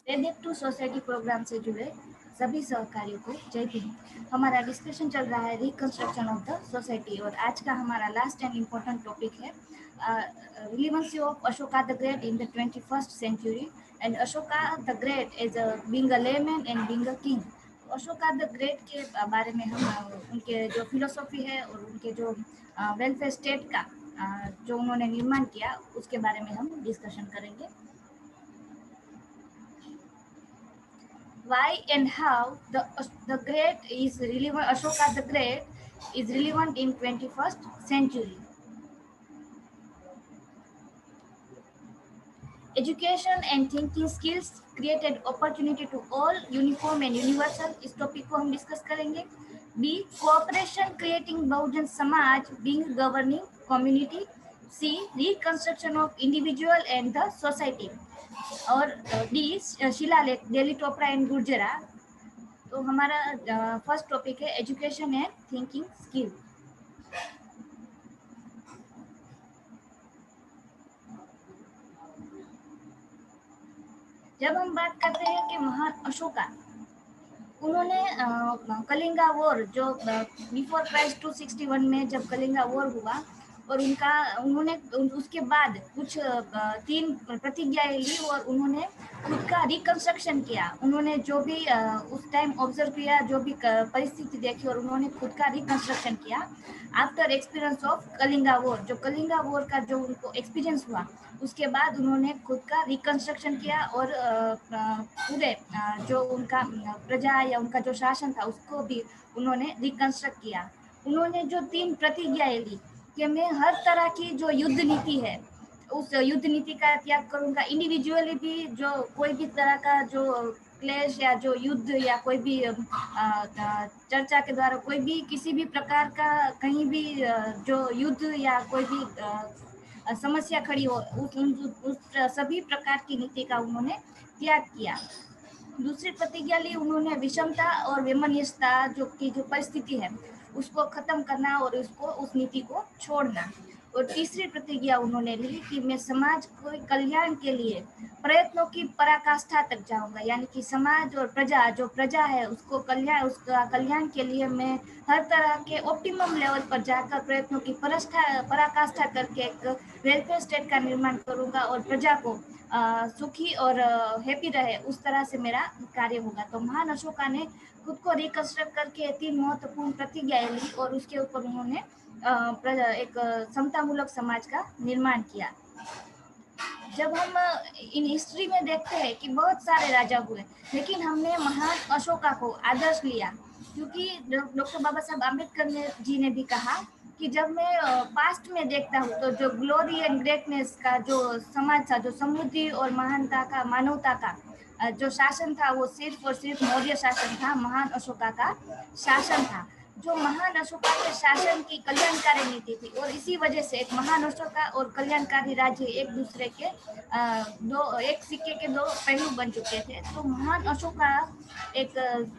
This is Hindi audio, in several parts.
वेब टू सोसाइटी प्रोग्राम से जुड़े सभी सहकारियों को जय हिंद। हमारा डिस्कशन चल रहा है रिकंस्ट्रक्शन ऑफ द सोसाइटी और आज का हमारा लास्ट एंड इम्पोर्टेंट टॉपिक है relevancy of Ashoka the great in the 21st century and Ashoka the great as being a layman and being a king. Ashoka the great के बारे में हम उनके जो फिलोसॉफी है और उनके जो वेलफेयर स्टेट का जो उन्होंने निर्माण किया उसके बारे में हम डिस्कशन करेंगे। Why and how the great is relevant, Ashoka the Great is relevant in 21st century. Education and thinking skills created opportunity to all uniform and universal, इस टॉपिक को हम डिस्कस करेंगे। B cooperation creating Bahujan Samaj being governing community. C reconstruction of individual and the society. और डी शिलालेख दिल्ली टोपरा एंड गुर्जरा। तो हमारा फर्स्ट टॉपिक है एजुकेशन एंड थिंकिंग स्किल। जब हम बात करते हैं कि महान अशोका, उन्होंने कलिंगा वॉर जो बिफोर क्राइस्ट 261 में जब कलिंगा वॉर हुआ और उन्होंने उसके बाद कुछ 3 प्रतिज्ञाएं ली और उन्होंने खुद का रिकंस्ट्रक्शन किया। उन्होंने जो भी उस टाइम ऑब्जर्व किया, जो भी परिस्थिति देखी और उन्होंने खुद का रिकंस्ट्रक्शन किया after experience of Kalinga war. जो कलिंगा वॉर का जो उनको एक्सपीरियंस हुआ उसके बाद उन्होंने खुद का रिकंस्ट्रक्शन किया और पूरे जो उनका प्रजा या उनका जो शासन था उसको भी उन्होंने रिकंस्ट्रक्ट किया। उन्होंने जो 3 प्रतिज्ञाएं ली कि मैं हर तरह की जो युद्ध नीति है उस युद्ध नीति का त्याग करूंगा, इंडिविजुअली भी जो कोई भी तरह का जो क्लेश या जो युद्ध या कोई भी चर्चा के द्वारा कोई भी किसी भी प्रकार का कहीं भी जो युद्ध या कोई भी समस्या खड़ी हो उस सभी प्रकार की नीति का उन्होंने त्याग किया। दूसरी प्रतिज्ञा ली उन्होंने विषमता और वैमनस्यता जो की जो परिस्थिति है उसको खत्म करना और उसको उस नीति को छोड़ना। और तीसरी प्रतिज्ञा उन्होंने ली कि मैं समाज को कल्याण के लिए प्रयत्नों की पराकाष्ठा तक जाऊंगा, यानी कि समाज और प्रजा जो प्रजा है उसको उसका कल्याण के लिए मैं हर तरह के ऑप्टिमम लेवल पर जाकर प्रयत्नों की पराकाष्ठा करके एक वेलफेयर स्टेट का निर्माण करूंगा और प्रजा को सुखी और हैप्पी रहे उस तरह से मेरा कार्य होगा। तो महान अशोका ने खुद को रिकंस्ट्रक्ट करके 3 महत्वपूर्ण प्रतिज्ञाएं ली और उसके ऊपर उन्होंने एक समतामूलक समाज का निर्माण किया। जब हम इन हिस्ट्री में देखते हैं कि बहुत सारे राजा हुए लेकिन हमने महान अशोका को आदर्श लिया, क्योंकि डॉक्टर बाबा साहब आम्बेडकर जी ने भी कहा कि जब मैं पास्ट में देखता हूँ तो जो ग्लोरी एंड ग्रेटनेस का जो समाज था, जो समृद्धि और महानता का मानवता का जो शासन था वो सिर्फ और सिर्फ मौर्य शासन था, महान अशोका का शासन था। जो महान अशोका के शासन की कल्याणकारी नीति थी और इसी वजह से एक महान अशोका और कल्याणकारी राज्य एक दूसरे के एक सिक्के के 2 पहलू बन चुके थे। तो महान अशोका एक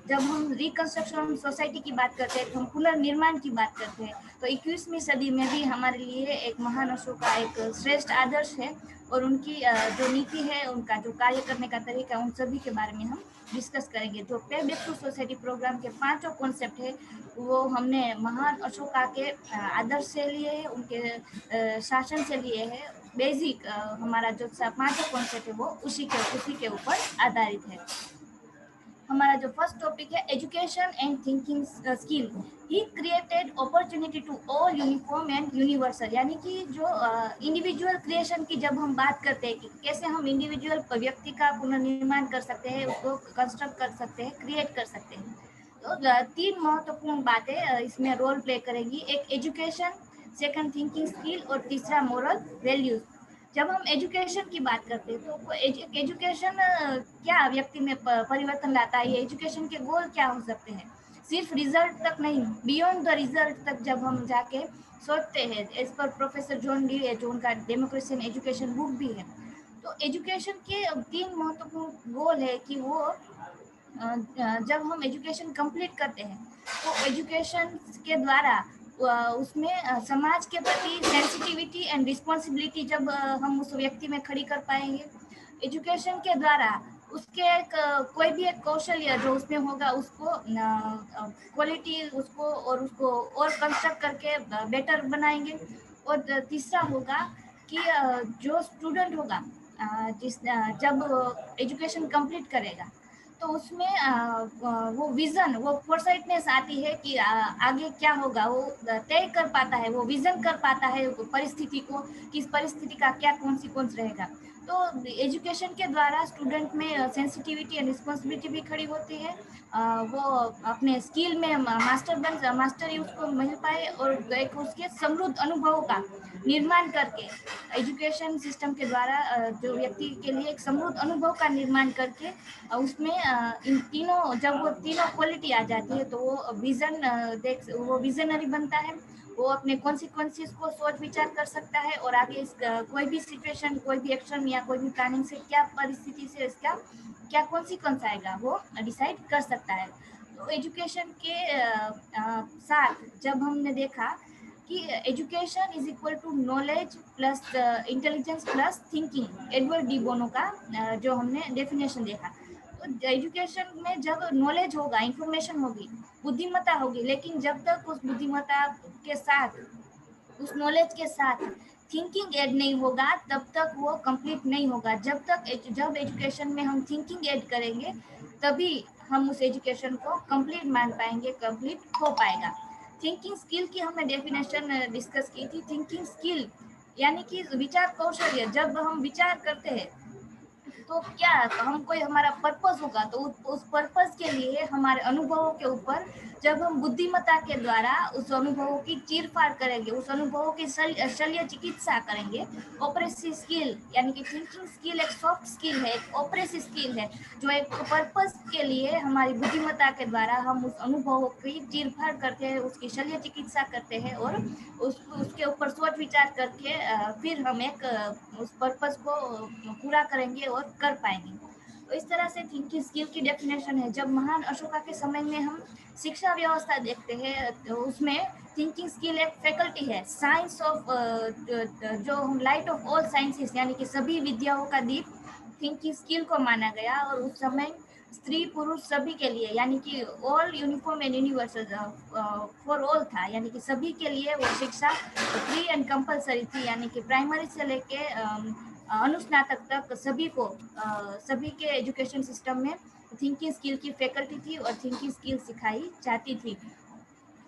जब हम रिकंस्ट्रक्शन सोसाइटी की बात करते हैं, हम पुनर्निर्माण की बात करते हैं, तो 21वीं सदी में भी हमारे लिए एक महान अशोका एक श्रेष्ठ आदर्श है और उनकी जो नीति है, उनका जो कार्य करने का तरीका, उन सभी के बारे में हम डिस्कस करेंगे। जो पे ब्रेकथ्रू सोसाइटी प्रोग्राम के 5 कॉन्सेप्ट है वो हमने महान अशोका के आदर्श से लिए है, उनके शासन से लिए है। बेसिक हमारा जो 5 कॉन्सेप्ट है वो उसी के ऊपर आधारित है। हमारा जो फर्स्ट टॉपिक है education and thinking skill. He created opportunity to all uniform and universal, यानी कि जो इंडिविजुअल क्रिएशन की जब हम बात करते हैं कि कैसे हम इंडिविजुअल व्यक्ति का पुनर्निर्माण कर सकते हैं, उसको कंस्ट्रक्ट कर सकते हैं, क्रिएट कर सकते हैं। तो 3 महत्वपूर्ण बातें इसमें रोल प्ले करेंगी। एक एजुकेशन, सेकंड थिंकिंग स्किल और तीसरा मोरल वैल्यूज। जब हम एजुकेशन की बात करते हैं तो एजुकेशन क्या व्यक्ति में परिवर्तन लाता है, ये एजुकेशन के गोल क्या हो सकते हैं, सिर्फ रिजल्ट तक नहीं, बियॉन्ड द रिजल्ट तक जब हम जाके सोचते हैं। As per professor John D जो उनका डेमोक्रेसी इन एजुकेशन बुक भी है। तो एजुकेशन के 3 महत्वपूर्ण गोल है कि वो जब हम एजुकेशन कंप्लीट करते हैं तो एजुकेशन के द्वारा उसमें समाज के प्रति सेंसिटिविटी एंड रिस्पॉन्सिबिलिटी जब हम उस व्यक्ति में खड़ी कर पाएंगे। एजुकेशन के द्वारा उसके एक कोई भी एक कौशल्य जो उसमें होगा उसको क्वालिटी उसको और उसको और कंस्ट्रक्ट करके बेटर बनाएंगे। और तीसरा होगा कि जो स्टूडेंट होगा जब एजुकेशन कंप्लीट करेगा तो उसमें वो विजन वो फोरसाइटनेस आती है कि आगे क्या होगा, वो तय कर पाता है, वो विजन कर पाता है परिस्थिति को कि इस परिस्थिति का क्या कॉन्सिक्वेंस रहेगा। तो एजुकेशन के द्वारा स्टूडेंट में सेंसिटिविटी एंड रिस्पॉन्सिबिलिटी भी खड़ी होती है। वो अपने स्किल में मास्टरी उसको मिल पाए और एक उसके समृद्ध अनुभवों का निर्माण करके एजुकेशन सिस्टम के द्वारा जो व्यक्ति के लिए एक समृद्ध अनुभव का निर्माण करके उसमें इन तीनों जब वो तीनों क्वालिटी आ जाती है तो वो विजनरी बनता है। वो अपने कॉन्सिक्वेंसेस को सोच विचार कर सकता है और आगे इस कोई भी सिचुएशन कोई भी एक्शन या कोई भी प्लानिंग से क्या परिस्थिति से इसका क्या कॉन्सिक्वेंस आएगा वो डिसाइड कर सकता है। तो एजुकेशन के साथ जब हमने देखा कि education is equal to knowledge plus intelligence plus thinking, Edward de Bono का जो हमने डेफिनेशन देखा। तो एजुकेशन में जब नॉलेज होगा, इंफॉर्मेशन होगी, बुद्धिमत्ता होगी, लेकिन जब तक उस बुद्धिमत्ता के साथ उस नॉलेज के साथ थिंकिंग ऐड नहीं होगा तब तक वो कंप्लीट नहीं होगा। जब एजुकेशन में हम थिंकिंग ऐड करेंगे तभी हम उस एजुकेशन को कंप्लीट मान पाएंगे, कंप्लीट हो पाएगा। थिंकिंग स्किल की हमने डेफिनेशन डिस्कस की थी। थिंकिंग स्किल यानी कि विचार कौशल्य। जब हम विचार करते हैं तो क्या हम कोई हमारा पर्पस होगा तो उस पर्पस के लिए हमारे अनुभवों के ऊपर जब हम बुद्धिमत्ता के द्वारा उस अनुभवों की चीरफाड़ करेंगे, उस अनुभवों की शल्य चिकित्सा करेंगे। ऑपरेसिव स्किल यानी कि थिंकिंग स्किल एक सॉफ्ट स्किल है, एक ऑपरेसिव स्किल है जो एक पर्पस के लिए हमारी बुद्धिमत्ता के द्वारा हम उस अनुभवों की चीरफाड़ करते हैं, उसकी शल्य चिकित्सा करते हैं और उसके ऊपर सोच विचार करके फिर हम उस पर्पस को पूरा करेंगे और कर पाएंगे। तो इस तरह से थिंकिंग स्किल की डेफिनेशन है। जब महान अशोका के समय में हम शिक्षा व्यवस्था देखते हैं तो उसमें थिंकिंग स्किल एक फैकल्टी है, साइंस ऑफ जो हम लाइट ऑफ ऑल साइंसेस यानी कि सभी विद्याओं का दीप थिंकिंग स्किल को माना गया। और उस समय स्त्री पुरुष सभी के लिए यानी कि all uniform and universal for all था, यानी कि सभी के लिए वो शिक्षा फ्री एंड कंपलसरी थी। यानी कि प्राइमरी से लेके अनुस्नातक तक सभी के एजुकेशन सिस्टम में थिंकिंग स्किल की फैकल्टी थी और थिंकिंग स्किल सिखाई जाती थी।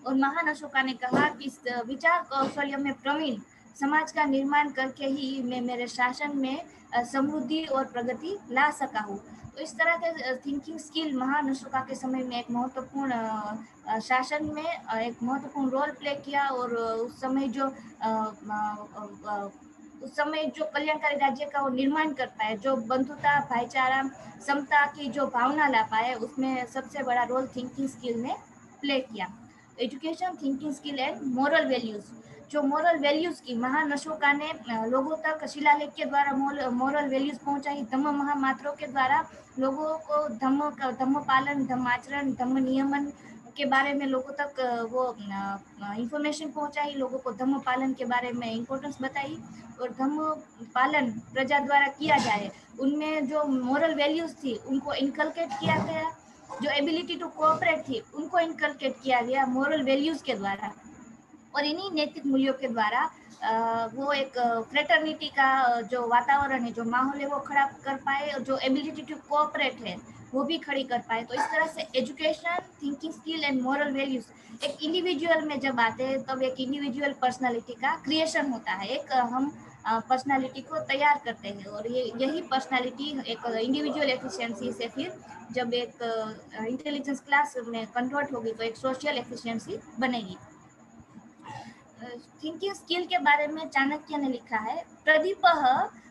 और महान अशोका ने कहा कि इस विचार कौशल्य में प्रवीण समाज का निर्माण करके ही मैं मेरे शासन में समृद्धि और प्रगति ला सका हूँ। तो इस तरह के थिंकिंग स्किल महान अशोका के समय में एक महत्वपूर्ण शासन में एक महत्वपूर्ण रोल प्ले किया। और उस समय जो कल्याणकारी राज्य का वो निर्माण कर पाए, जो बंधुता भाईचारा समता की जो भावना ला पाए, उसमें सबसे बड़ा रोल थिंकिंग स्किल ने प्ले किया। Education, thinking skill and moral values. जो मोरल वैल्यूज की महान अशोका ने लोगों तक शिलालेख के द्वारा मोरल वैल्यूज पहुंचाई। धम्म महामात्रों के द्वारा लोगों को धम्म पालन, धम्म आचरण, धम्म नियमन के बारे में लोगों तक वो इंफॉर्मेशन पहुंचाई, लोगों को धम्म पालन के बारे में इम्पोर्टेंस बताई। और धम्म पालन प्रजा द्वारा किया जाए, उनमें जो मोरल वैल्यूज थी उनको इनकलकेट किया गया। जो एबिलिटी टू कोऑपरेट थी उनको इनकलकेट किया गया मोरल वैल्यूज के द्वारा। और इन्हीं नैतिक मूल्यों के द्वारा वो एक फ्रेटर्निटी का जो वातावरण है, जो माहौल है वो खड़ा कर पाए और जो एबिलिटी टू कोऑपरेट है वो भी खड़ी कर पाए। तो इस तरह से education, thinking skill and moral values एक इंडिविजुअल में जब आते हैं तब एक इंडिविजुअल पर्सनालिटी का क्रिएशन होता है। एक हम पर्सनालिटी को तैयार करते हैं और यही पर्सनालिटी एक इंडिविजुअल एफिशिएंसी से फिर जब एक इंटेलिजेंस क्लास में कन्वर्ट होगी तो एक सोशल एफिशिएंसी बनेगी। थिंकिंग स्किल के बारे में चाणक्य ने लिखा है, प्रदीपः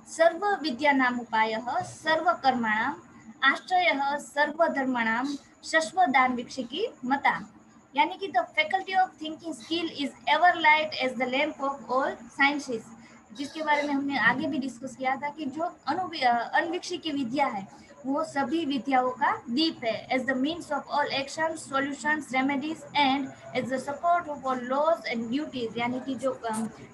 सर्व विद्यानाम उपायः सर्वकर्मणाम आश्रयः सर्वधर्मणाम शश्वदान वीक्षिकी मता। यानी कि the faculty of thinking skill is ever light as the lamp of all sciences, जिसके बारे में हमने आगे भी डिस्कस किया था कि जो अनवीक्षिकी विद्या है वो सभी विद्याओं का दीप है। As the means of all action solutions remedies and as the support of all laws and duties, यानी कि जो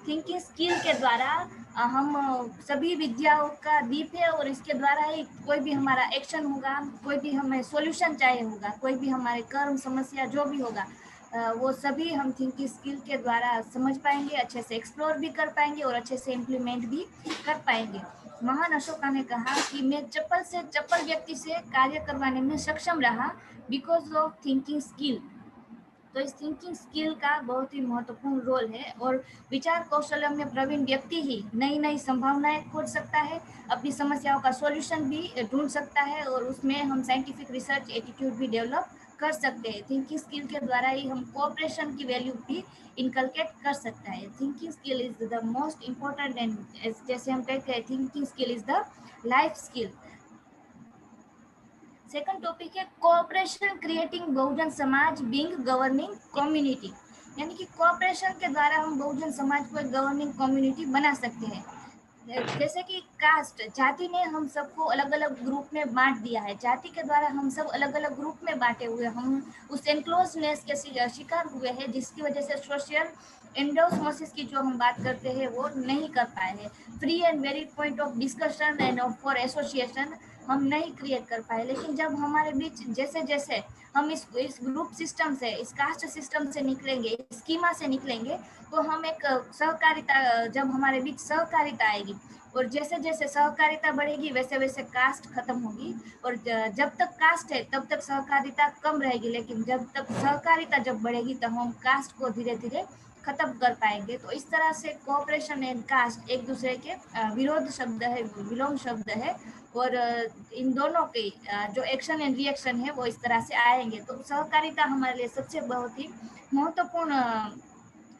थिंकिंग स्किल के द्वारा हम सभी विद्याओं का दीप है, और इसके द्वारा ही कोई भी हमारा एक्शन होगा, कोई भी हमें सॉल्यूशन चाहिए होगा, कोई भी हमारे कर्म समस्या जो भी होगा, वो सभी हम थिंकिंग स्किल के द्वारा समझ पाएंगे, अच्छे से एक्सप्लोर भी कर पाएंगे और अच्छे से इम्प्लीमेंट भी कर पाएंगे। महान अशोका ने कहा कि मैं चप्पल से चप्पल व्यक्ति से कार्य करवाने में सक्षम रहा बिकॉज ऑफ थिंकिंग स्किल। तो इस थिंकिंग स्किल का बहुत ही महत्वपूर्ण रोल है, और विचार कौशल में प्रवीण व्यक्ति ही नई नई संभावनाएं खोज सकता है, अपनी समस्याओं का सॉल्यूशन भी ढूंढ सकता है, और उसमें हम साइंटिफिक रिसर्च एटीट्यूड भी डेवलप कर सकते हैं। थिंकिंग स्किल के द्वारा ही हम कोऑपरेशन की वैल्यू भी इनकलकेट कर सकता है। Thinking skill is the most important, and जैसे हम कहते हैं thinking skill is the life skill. Second topic है cooperation creating Bahujan Samaj being governing community, यानी कि कोऑपरेशन के द्वारा हम बहुजन समाज को एक गवर्निंग कम्युनिटी बना सकते हैं। जैसे कि कास्ट, जाति ने हम सबको अलग अलग ग्रुप में बांट दिया है, जाति के द्वारा हम सब अलग अलग ग्रुप में बांटे हुए, हम उस एनक्लोजनेस के शिकार हुए हैं, जिसकी वजह से सोशल एंडोस्मोसिस की जो हम बात करते हैं वो नहीं कर पाए हैं। Free and very point of discussion and for association हम नहीं क्रिएट कर पाए। लेकिन जब हमारे बीच जैसे जैसे हम इस ग्रुप सिस्टम से, इस कास्ट सिस्टम से निकलेंगे, स्कीमा से निकलेंगे, तो हम एक सहकारिता, जब हमारे बीच सहकारिता आएगी, और जैसे जैसे सहकारिता बढ़ेगी वैसे वैसे कास्ट खत्म होगी, और जब तक कास्ट है तब तक सहकारिता कम रहेगी, लेकिन जब तक सहकारिता जब बढ़ेगी तो हम कास्ट को धीरे धीरे खत्म कर पाएंगे। तो इस तरह से कोऑपरेशन एंड कास्ट एक दूसरे के विरोध शब्द है, विलोम शब्द है, और इन दोनों के जो एक्शन एंड रिएक्शन है वो इस तरह से आएंगे। तो सहकारिता हमारे लिए सबसे बहुत ही महत्वपूर्ण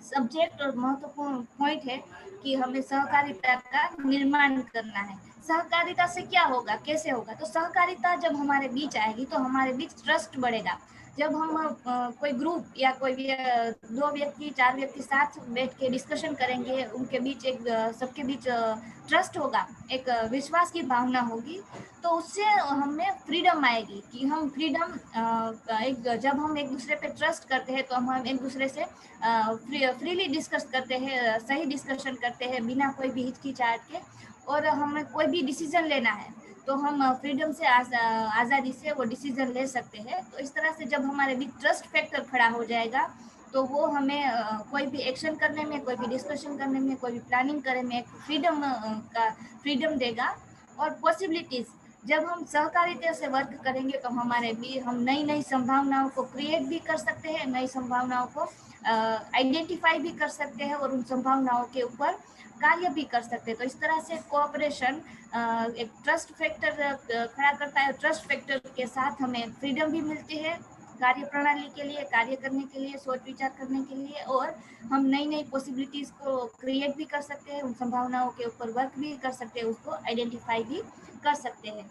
सब्जेक्ट और महत्वपूर्ण पॉइंट है कि हमें सहकारिता का निर्माण करना है। सहकारिता से क्या होगा, कैसे होगा? तो सहकारिता जब हमारे बीच आएगी तो हमारे बीच ट्रस्ट बढ़ेगा। जब हम कोई ग्रुप या कोई भी 2 व्यक्ति 4 व्यक्ति साथ बैठ के डिस्कशन करेंगे, उनके बीच एक सबके बीच ट्रस्ट होगा, एक विश्वास की भावना होगी, तो उससे हमें फ्रीडम आएगी कि हम फ्रीडम जब हम एक दूसरे पे ट्रस्ट करते हैं तो हम एक दूसरे से फ्रीली डिस्कस करते हैं, सही डिस्कशन करते हैं बिना कोई भी हिचकिचाहट के, और हमें कोई भी डिसीजन लेना है तो हम फ्रीडम से आज़ादी से वो डिसीजन ले सकते हैं। तो इस तरह से जब हमारे बीच ट्रस्ट फैक्टर खड़ा हो जाएगा तो वो हमें कोई भी एक्शन करने में, कोई भी डिस्कशन करने में, कोई भी प्लानिंग करने में एक फ्रीडम देगा। और पॉसिबिलिटीज, जब हम सहकारिता से वर्क करेंगे तो हमारे भी हम नई नई संभावनाओं को क्रिएट भी कर सकते हैं, नई संभावनाओं को आइडेंटिफाई भी कर सकते हैं, और उन संभावनाओं के ऊपर कार्य भी कर सकते हैं। तो इस तरह से कोऑपरेशन एक ट्रस्ट फैक्टर खड़ा करता है। ट्रस्ट फैक्टर के साथ हमें फ्रीडम भी मिलती है कार्य प्रणाली के लिए, कार्य करने के लिए, सोच विचार करने के लिए, और हम नई नई पॉसिबिलिटीज को क्रिएट भी कर सकते हैं, उन संभावनाओं के ऊपर वर्क भी कर सकते हैं, उसको आइडेंटिफाई भी कर सकते हैं।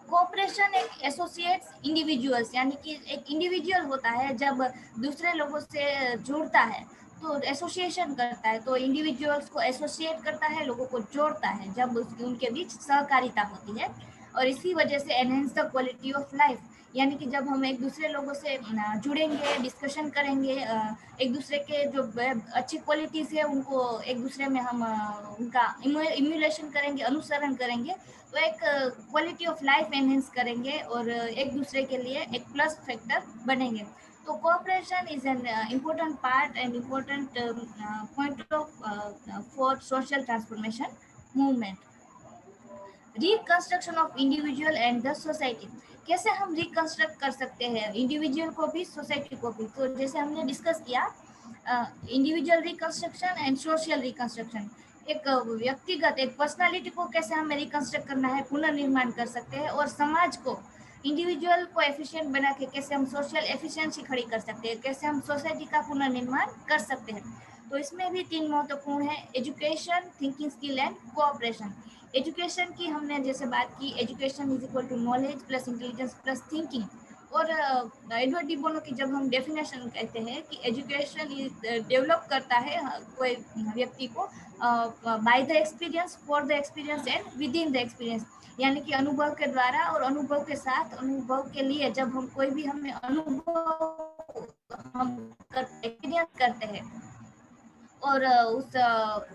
कोऑपरेशन एक एसोसिएट्स इंडिविजुअल्स, यानी कि एक इंडिविजुअल होता है जब दूसरे लोगों से जुड़ता है तो एसोसिएशन करता है, तो इंडिविजुअल्स को एसोसिएट करता है, लोगों को जोड़ता है जब उनके बीच सहकारिता होती है, और इसी वजह से enhance the quality of life, यानी कि जब हम एक दूसरे लोगों से जुड़ेंगे, डिस्कशन करेंगे, एक दूसरे के जो अच्छी क्वालिटीज़ है उनको एक दूसरे में हम उनका इम्यूलेशन करेंगे, अनुसरण करेंगे, तो एक क्वालिटी ऑफ लाइफ एनहेंस करेंगे और एक दूसरे के लिए एक प्लस फैक्टर बनेंगे। तो cooperation is an important part and important point of for social transformation movement. Reconstruction of individual and the society, कैसे हम रिकंस्ट्रक्ट कर सकते हैं इंडिविजुअल को भी, सोसाइटी को भी? तो जैसे हमने डिस्कस किया individual reconstruction and social reconstruction, एक व्यक्तिगत एक पर्सनालिटी को कैसे हमें रिकंस्ट्रक्ट करना है, पुनर्निर्माण कर सकते हैं, और समाज को, इंडिविजुअल को एफिशिएंट बना के कैसे हम सोशल एफिशिएंसी खड़ी कर सकते हैं, कैसे हम सोसाइटी का पुनर्निर्माण कर सकते हैं। तो इसमें भी 3 महत्वपूर्ण है, education, thinking skill and cooperation. Education की हमने जैसे बात की, education is equal to knowledge plus intelligence plus thinking, और एडवर्ड डी बोनो की जब हम डेफिनेशन कहते हैं कि एजुकेशन डेवलप करता है कोई व्यक्ति को by the experience, for the experience and with in the experience, यानी कि अनुभव के द्वारा और अनुभव के साथ, अनुभव के लिए जब हम कोई भी हमें अनुभव हम एक्सपीरियंस करते हैं और उस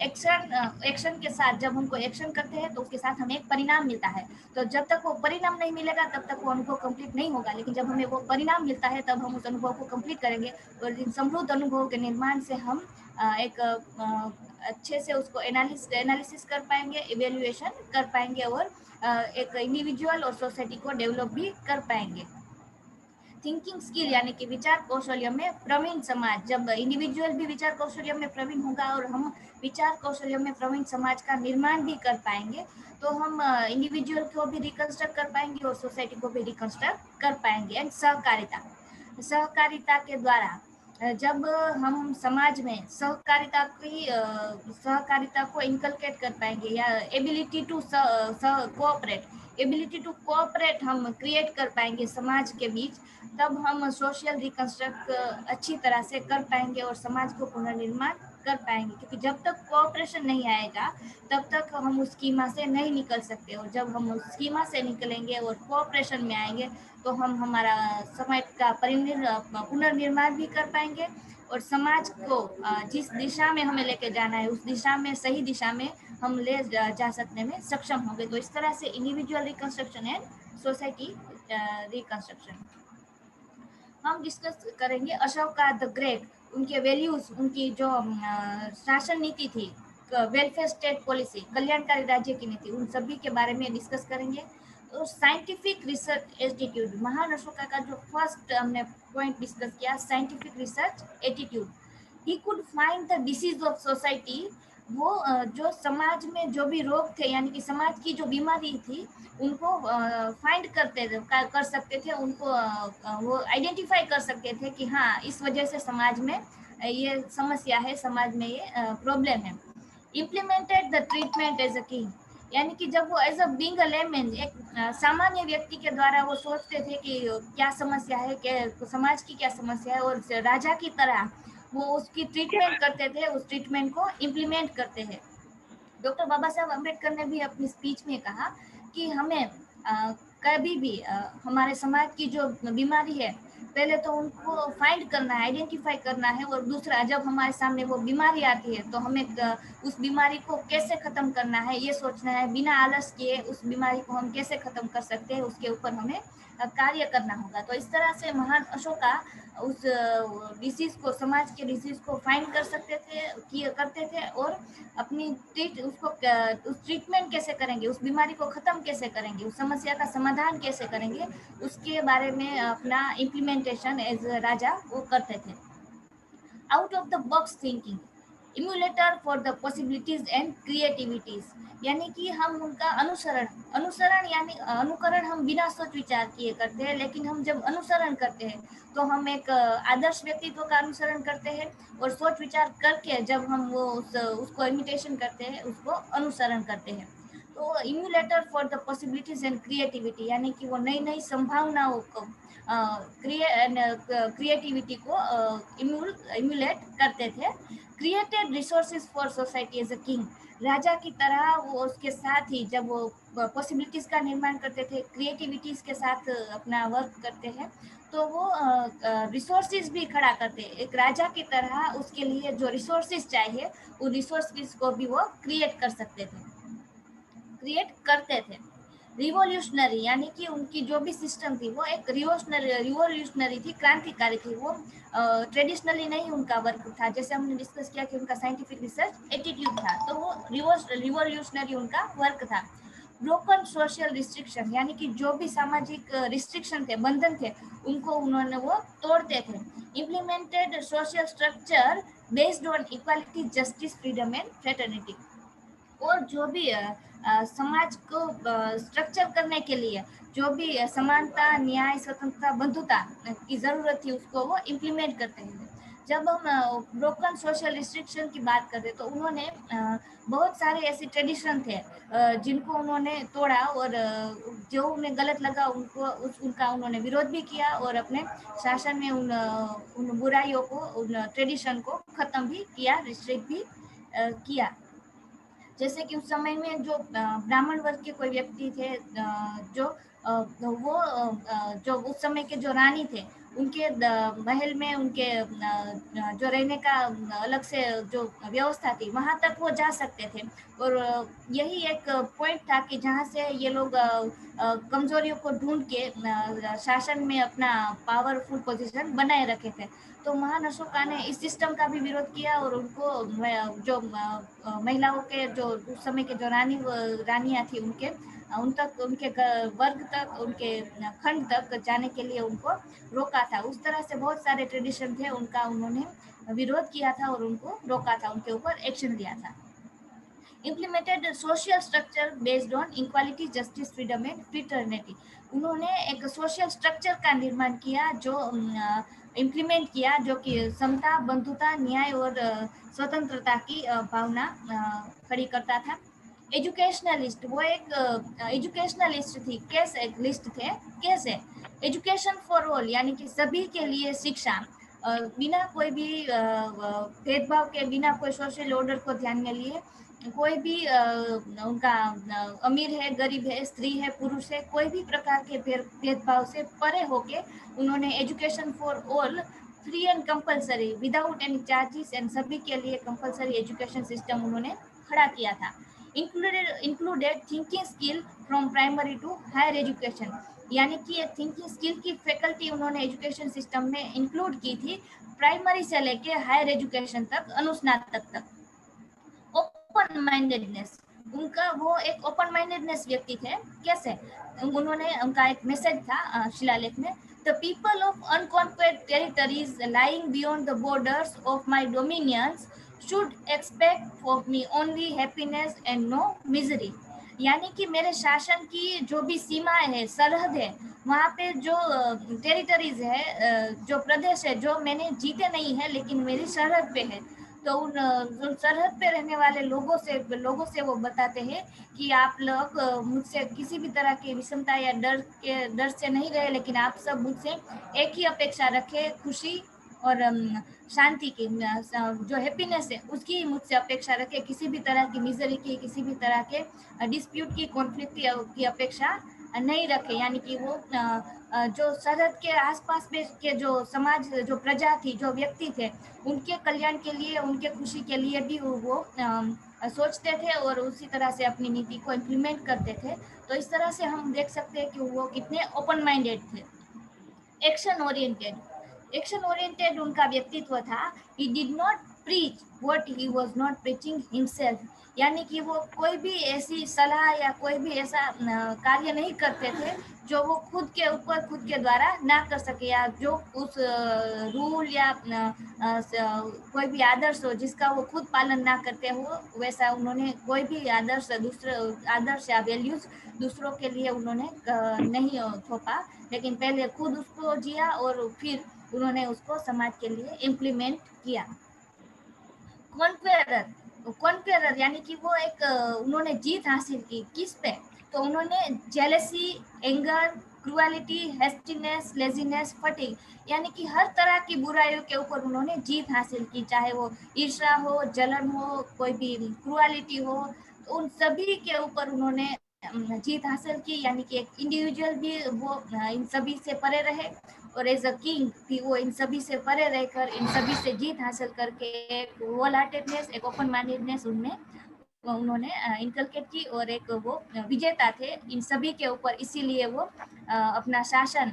एक्शन के साथ जब हमको एक्शन करते हैं तो उसके साथ हमें एक परिणाम मिलता है। तो जब तक वो परिणाम नहीं मिलेगा तब तक वो अनुभव कंप्लीट नहीं होगा, लेकिन जब हमें वो परिणाम मिलता है तब हम उस अनुभव को कंप्लीट करेंगे और इन समृद्ध अनुभव के निर्माण से हम एक अच्छे से उसको एनालिसिस कर पाएंगे, इवेल्युएशन कर पाएंगे और एक इंडिविजुअल और सोसाइटी को डेवलप भी कर पाएंगे। थिंकिंग स्किल यानी कि विचार कौशल्य में प्रवीण समाज, जब इंडिविजुअल भी विचार कौशल्य में प्रवीण होगा और हम विचार कौशल्य में प्रवीण समाज का निर्माण भी कर पाएंगे तो हम इंडिविजुअल को भी रिकंस्ट्रक्ट कर पाएंगे और सोसाइटी को भी रिकंस्ट्रक्ट कर पाएंगे। एंड सहकारिता, सहकारिता के द्वारा जब हम समाज में सहकारिता को इनकलकेट कर पाएंगे या एबिलिटी टू कोऑपरेट हम क्रिएट कर पाएंगे समाज के बीच, तब हम सोशल रिकंस्ट्रक्ट अच्छी तरह से कर पाएंगे और समाज को पुनर्निर्माण कर पाएंगे। क्योंकि जब तक कोऑपरेशन नहीं आएगा तब तक हम उस स्कीमा से नहीं निकल सकते, और जब हम उस स्कीमा से निकलेंगे और कोऑपरेशन में आएंगे तो हम हमारा समाज का पुनर्निर्माण भी कर पाएंगे और समाज को जिस दिशा में हमें लेके जाना है उस दिशा में, सही दिशा में हम ले जा सकने में सक्षम होंगे। तो इस तरह से individual reconstruction and society reconstruction हम डिस्कस करेंगे। अशोका द ग्रेट, उनके वैल्यूज, उनकी जो शासन नीति थी, वेलफेयर स्टेट पॉलिसी, कल्याणकारी राज्य की नीति, उन सभी के बारे में डिस्कस करेंगे। तो साइंटिफिक रिसर्च एटीट्यूड, महान अशोका का जो फर्स्ट हमने पॉइंट डिस्कस किया, scientific research attitude. He could find the disease of society, वो जो समाज में जो भी रोग थे यानी कि समाज की जो बीमारी थी उनको फाइंड कर सकते थे, उनको वो आइडेंटिफाई कर सकते थे कि हाँ इस वजह से समाज में ये समस्या है, समाज में ये प्रॉब्लम है। Implemented the treatment as a king, यानी कि जब वो as a being a layman, एक सामान्य व्यक्ति के द्वारा वो सोचते थे कि क्या समस्या है, क्या समाज की क्या समस्या है, और राजा की तरह वो उसकी ट्रीटमेंट करते थे, उस ट्रीटमेंट को इम्प्लीमेंट करते हैं। डॉक्टर बाबा साहब अम्बेडकर ने भी अपनी स्पीच में कहा कि हमें कभी भी हमारे समाज की जो बीमारी है पहले तो उनको फाइंड करना है, आइडेंटिफाई करना है, और दूसरा जब हमारे सामने वो बीमारी आती है तो हमें उस बीमारी को कैसे खत्म करना है ये सोचना है, बिना आलस किए उस बीमारी को हम कैसे खत्म कर सकते हैं उसके ऊपर हमें कार्य करना होगा। तो इस तरह से महान अशोका उस डिसीज को, समाज के डिसीज को फाइंड कर सकते थे, करते थे और अपनी उस ट्रीटमेंट कैसे करेंगे, उस बीमारी को खत्म कैसे करेंगे, उस समस्या का समाधान कैसे करेंगे, उसके बारे में अपना इम्प्लीमेंटेशन एज राजा वो करते थे। Out of the box thinking, emulator for the possibilities and creativities, यानी कि हम उनका अनुसरण यानी अनुकरण हम बिना सोच विचार किए करते हैं, लेकिन हम जब अनुसरण करते हैं तो हम एक आदर्श व्यक्तित्व का अनुसरण करते हैं, और सोच विचार करके जब हम वो उसको इमिटेशन करते हैं, उसको अनुसरण करते हैं। तो emulator for the possibilities and creativity, यानी कि वो नई नई संभावनाओं को क्रिएटिविटी को इम्यूलेट करते थे। Created resources for society as a king, राजा की तरह वो उसके साथ ही जब वो पॉसिबिलिटीज का निर्माण करते थे, क्रिएटिविटीज के साथ अपना वर्क करते हैं, तो वो रिसोर्सेज भी खड़ा करते, एक राजा की तरह उसके लिए जो रिसोर्सेज चाहिए उन रिसोर्सेज को भी वो क्रिएट करते थे। रिवोल्यूशनरी, यानी कि उनकी जो भी सिस्टम थी वो एक रिवोल्यूशनरी थी, क्रांतिकारी थी। वो ट्रेडिशनली नहीं उनका वर्क था, जैसे हमने डिस्कस किया कि उनका साइंटिफिक रिसर्च एटीट्यूड था, तो वो रिवोल्यूशनरी उनका वर्क था। ब्रोकन सोशल रिस्ट्रिक्शन, यानी कि जो भी सामाजिक रिस्ट्रिक्शन थे, बंधन थे, उनको उन्होंने वो तोड़ते थे। Implemented social structure based on equality, justice, freedom and fraternity, और जो भी समाज को स्ट्रक्चर करने के लिए जो भी समानता, न्याय, स्वतंत्रता, बंधुता की जरूरत थी उसको वो इम्प्लीमेंट करते हैं। जब हम ब्रोकन सोशल रिस्ट्रिक्शन की बात करते तो उन्होंने बहुत सारे ऐसे ट्रेडिशन थे जिनको उन्होंने तोड़ा, और जो उन्हें गलत लगा उनका उन्होंने विरोध भी किया, और अपने शासन में उन बुराइयों को, उन ट्रेडिशन को खत्म भी किया, रिस्ट्रिक्ट भी किया। जैसे कि उस समय में जो ब्राह्मण वर्ग के कोई व्यक्ति थे, जो जो उस समय के जो रानी थे, उनके महल में उनके जो रहने का अलग से जो व्यवस्था थी, वहां तक वो जा सकते थे। और यही एक पॉइंट था कि जहाँ से ये लोग कमजोरियों को ढूंढ के शासन में अपना पावरफुल पोजीशन बनाए रखे थे। तो महान अशोका ने इस सिस्टम का भी विरोध किया, और उनको जो महिलाओं के जो उस समय के जो रानियां थी, उन तक, उनके वर्ग तक, उनके खंड तक जाने के लिए उनको रोका था। उस तरह से बहुत सारे ट्रेडिशन थे उनका, उन्होंने विरोध किया था और उनको रोका था, उनके ऊपर एक्शन लिया था। implemented social structure based on equality, justice, freedom and fraternity। उन्होंने एक सोशल स्ट्रक्चर का निर्माण किया, जो इम्प्लीमेंट किया, जो कि समता, बंधुता, न्याय और स्वतंत्रता की भावना खड़ी करता था। एजुकेशनलिस्ट, वो एक एजुकेशनलिस्ट थी। कैसे एक लिस्ट थे, कैसे एजुकेशन फॉर ऑल, यानी कि सभी के लिए शिक्षा, बिना कोई भी भेदभाव के, बिना कोई सोशल ऑर्डर को ध्यान में लिए, कोई भी उनका अमीर है, गरीब है, स्त्री है, पुरुष है, कोई भी प्रकार के भेदभाव से परे होके उन्होंने education for all, free and compulsory, without any charges, and सभी के लिए कंपलसरी एजुकेशन सिस्टम उन्होंने खड़ा किया था। Included thinking skill from primary to higher education, यानी कि थिंकिंग स्किल की फैकल्टी उन्होंने एजुकेशन सिस्टम में इंक्लूड की थी, प्राइमरी से लेके हायर एजुकेशन तक, अनुस्नातक तक। ओपन माइंडेडनेस, उनका वो एक ओपन माइंडेडनेस व्यक्ति थे। कैसे, उन्होंने, उनका एक मैसेज था शिलालेख में, the people of unconquered territories lying beyond the borders of my dominions should expect of me only happiness and no misery. यानी कि मेरे शासन की जो भी सीमाएं है, सरहद है, वहाँ पे जो टेरिटरीज है, जो प्रदेश है, जो मैंने जीते नहीं है लेकिन मेरी सरहद पे है, तो उन सरहद पे रहने वाले लोगों से वो बताते हैं कि आप लोग मुझसे किसी भी तरह की विषमता या डर से नहीं रहे, लेकिन आप सब मुझसे एक ही अपेक्षा रखें, खुशी और शांति की, जो हैप्पीनेस है उसकी मुझसे अपेक्षा रखे, किसी भी तरह की मिजरी की, किसी भी तरह के डिस्प्यूट की, कॉन्फ्लिक्ट की अपेक्षा नहीं रखे। यानी कि वो जो सरहद के आसपास में के जो समाज, जो प्रजा थी, जो व्यक्ति थे, उनके कल्याण के लिए, उनके खुशी के लिए भी वो सोचते थे और उसी तरह से अपनी नीति को इम्प्लीमेंट करते थे। तो इस तरह से हम देख सकते हैं कि वो कितने ओपन माइंडेड थे। एक्शन ओरिएंटेड, एक्शन ओरिएंटेड उनका व्यक्तित्व था। He did not preach what he was not preaching himself, यानी कि वो कोई भी ऐसी सलाह या कोई भी ऐसा कार्य नहीं करते थे जो वो खुद के ऊपर, खुद के द्वारा ना कर सके, या जो उस रूल या कोई भी आदर्श हो जिसका वो खुद पालन ना करते हो, वैसा उन्होंने कोई भी आदर्श या वैल्यूज दूसरों के लिए उन्होंने नहीं थोपा, लेकिन पहले खुद उसको जिया और फिर उन्होंने उसको समाज के लिए इम्प्लीमेंट किया। कॉन्क्वेरर, कॉन्क्वेरर यानी कि वो एक उन्होंने जीत हासिल की, किस पे, तो उन्होंने jealousy, anger, cruelty, hastiness, laziness, fatigue, यानी कि हर तरह की बुराइयों के ऊपर उन्होंने जीत हासिल की, चाहे वो ईर्ष्या हो, जलन हो, कोई भी क्रुएलिटी हो, तो उन सभी के ऊपर उन्होंने जीत हासिल की। यानी कि एक इंडिविजुअल भी वो इन सभी से परे रहे, और एज अ किंग भी वो इन सभी से परे रहकर, इन सभी से जीत हासिल करके, एक होल हार्टेडनेस, एक ओपन माइंडेडनेस उनमें उन्होंने इनकलकेट की, और एक वो विजेता थे इन सभी के ऊपर, इसीलिए वो अपना शासन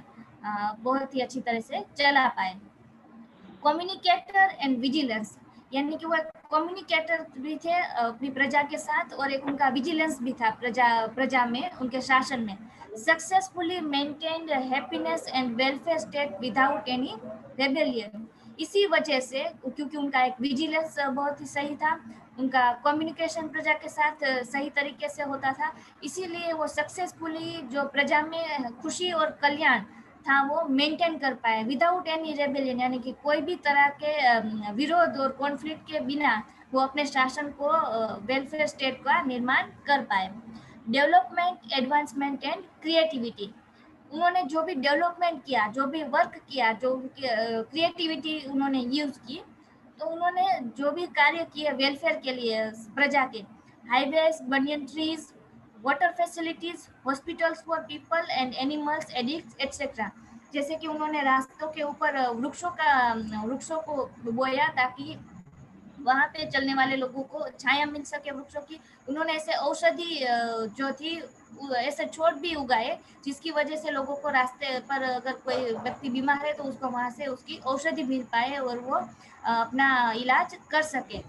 बहुत ही अच्छी तरह से चला पाए। कम्युनिकेटर एंड विजिलेंस, यानी कि वो एक कम्युनिकेटर भी थे अपनी प्रजा के साथ, और एक उनका विजिलेंस भी था प्रजा में, उनके शासन में। Successfully maintained happiness and welfare state without any rebellion, इसी वजह से, क्योंकि उनका एक विजिलेंस बहुत ही सही था, उनका कम्युनिकेशन प्रजा के साथ सही तरीके से होता था, इसीलिए वो सक्सेसफुली जो प्रजा में खुशी और कल्याण था वो मेंटेन कर पाए, विदाउट एनी रेबेलियन, यानी कि कोई भी तरह के विरोध और कॉन्फ्लिक्ट के बिना वो अपने शासन को, वेलफेयर स्टेट का निर्माण कर पाए। डेवलपमेंट, एडवांसमेंट एंड क्रिएटिविटी, उन्होंने जो भी डेवलपमेंट किया, जो भी वर्क किया, जो क्रिएटिविटी उन्होंने यूज की, तो उन्होंने जो भी कार्य किए वेलफेयर के लिए प्रजा के, highways, banyan trees, water facilities, hospitals for people and animals, addicts, etc. जैसे कि उन्होंने रास्तों के ऊपर वृक्षों को बोया ताकि वहाँ पे चलने वाले लोगों को छाया मिल सके वृक्षों की। उन्होंने ऐसे औषधि जो थी ऐसे छोड़ भी उगाए जिसकी वजह से लोगों को रास्ते पर अगर कोई व्यक्ति बीमार है तो उसको वहाँ से उसकी औषधि मिल पाए और वो अपना इलाज कर सके।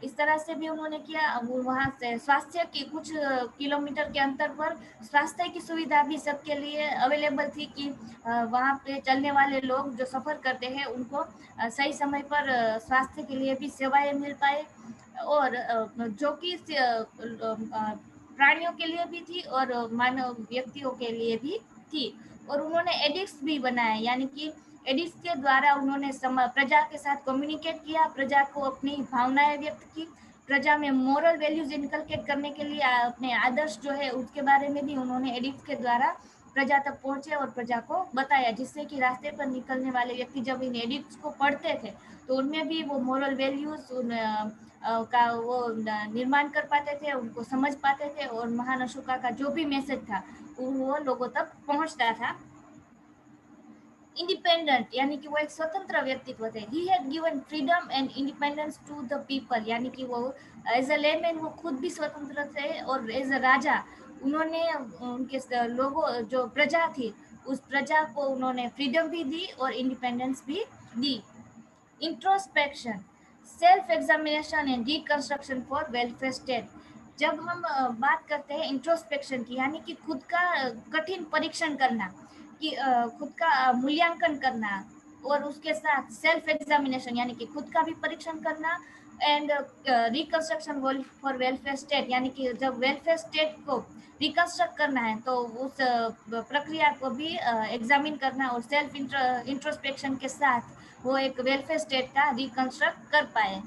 इस तरह से भी उन्होंने किया। वो वहाँ से स्वास्थ्य की कुछ किलोमीटर के अंतर पर स्वास्थ्य की सुविधा भी सबके लिए अवेलेबल थी कि वहाँ पे चलने वाले लोग जो सफ़र करते हैं उनको सही समय पर स्वास्थ्य के लिए भी सेवाएं मिल पाए और जो कि प्राणियों के लिए भी थी और मानव व्यक्तियों के लिए भी थी। और उन्होंने एडिक्ट्स भी बनाए, यानी कि एडिक्ट्स के द्वारा उन्होंने प्रजा के साथ कम्युनिकेट किया, प्रजा को अपनी भावनाएं व्यक्त की, प्रजा में मोरल वैल्यूज इनकलकेट करने के लिए अपने आदर्श जो है उसके बारे में भी उन्होंने एडिक्ट्स के द्वारा प्रजा तक पहुंचे और प्रजा को बताया, जिससे कि रास्ते पर निकलने वाले व्यक्ति जब इन एडिक्ट्स को पढ़ते थे तो उनमें भी वो मोरल वैल्यूज का वो निर्माण कर पाते थे, उनको समझ पाते थे और महान अशोका का जो भी मैसेज था वो लोगों तक पहुंचता था। इंडिपेंडेंट यानी कि वो एक स्वतंत्र व्यक्तित्व थे। He had given freedom and independence to the people, यानी कि वो एज अ लेमैन वो खुद भी स्वतंत्र थे और एज अ राजा उन्होंने उनके लोगों जो प्रजा थी उस प्रजा को उन्होंने फ्रीडम भी दी और इंडिपेंडेंस भी दी। Introspection, self examination and reconstruction for welfare state. जब हम बात करते हैं इंट्रोस्पेक्शन की, यानी कि खुद का कठिन परीक्षण करना, कि खुद का मूल्यांकन करना और उसके साथ सेल्फ एग्जामिनेशन यानी कि खुद का भी परीक्षण करना and reconstruction for welfare state, यानी कि जब वेलफेयर स्टेट को रिकंस्ट्रक्ट करना है तो उस प्रक्रिया को भी एग्जामिन करना और सेल्फ इंट्रोस्पेक्शन के साथ वो एक वेलफेयर स्टेट का रिकंस्ट्रक्ट कर पाए।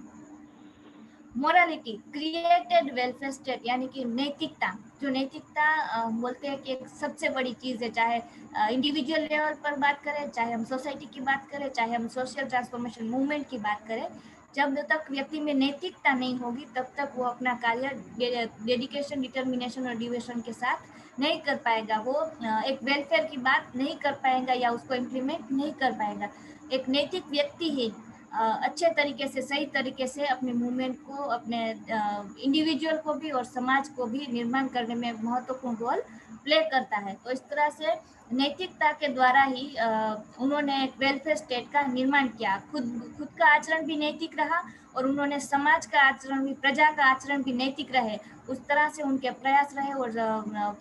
मोरालिटी, क्रिएटेड वेलफेयर स्टेट, यानी कि नैतिकता, जो नैतिकता बोलते हैं कि एक सबसे बड़ी चीज़ है, चाहे इंडिविजुअल लेवल पर बात करें, चाहे हम सोसाइटी की बात करें, चाहे हम सोशल ट्रांसफॉर्मेशन मूवमेंट की बात करें। जब तक व्यक्ति में नैतिकता नहीं होगी तब तक वो अपना कार्य डेडिकेशन, डिटर्मिनेशन और डिवोशन के साथ नहीं कर पाएगा। वो एक वेलफेयर की बात नहीं कर पाएगा या उसको इम्प्लीमेंट नहीं कर पाएगा। एक नैतिक व्यक्ति ही अच्छे तरीके से, सही तरीके से अपने मूवमेंट को, अपने इंडिविजुअल को भी और समाज को भी निर्माण करने में महत्वपूर्ण रोल प्ले करता है। तो इस तरह से नैतिकता के द्वारा ही उन्होंने एक वेलफेयर स्टेट का निर्माण किया। खुद का आचरण भी नैतिक रहा और उन्होंने समाज का आचरण भी, प्रजा का आचरण भी नैतिक रहे, उस तरह से उनके प्रयास रहे। और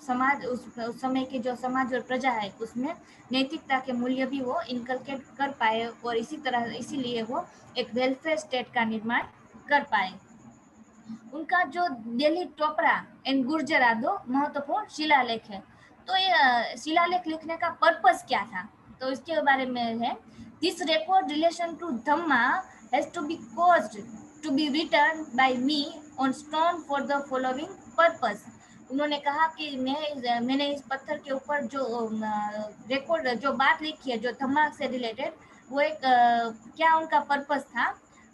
समाज उस समय के जो समाज और प्रजा है उसमें नैतिकता के मूल्य भी वो इनकलकेट कर पाए और इसीलिए वो एक वेलफेयर स्टेट का निर्माण कर पाए। उनका जो दिल्ली टोपरा एंड गुर्जरा दो महत्वपूर्ण शिलालेख है। तो ये शिलालेख लिखने का पर्पस क्या था, तो इसके बारे में है। This record relation to Dhamma has to be caused to be written by me on stone for the following purpose. उन्होंने कहा कि मैंने इस पत्थर के ऊपर जो रिकॉर्ड, जो बात लिखी है जो धम्मा से रिलेटेड, वो एक क्या उनका पर्पस था।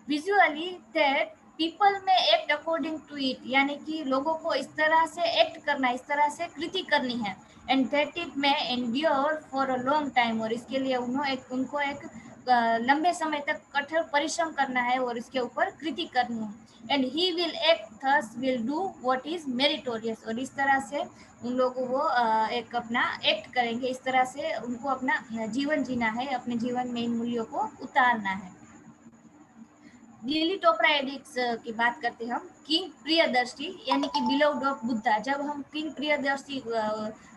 विजुअली दैट पीपल में एक्ट अकॉर्डिंग टू इट, यानी कि लोगों को इस तरह से एक्ट करना, इस तरह से कृति करनी है। एंड दैट इट में endure for a long time, और इसके लिए उनको एक लंबे समय तक कठोर परिश्रम करना है और इसके ऊपर कृति करनी है। And he will act thus will do what is meritorious, और इस तरह से उन लोगों को एक अपना एक्ट करेंगे, इस तरह से उनको अपना जीवन जीना है, अपने जीवन में इन मूल्यों को उतारना है। दिल्ली टोपरा एडिक्ट्स की बात करते हैं हम। किंग प्रियदर्शी यानी कि बिलोव्ड ऑफ बुद्धा। जब हम किंग प्रियदर्शी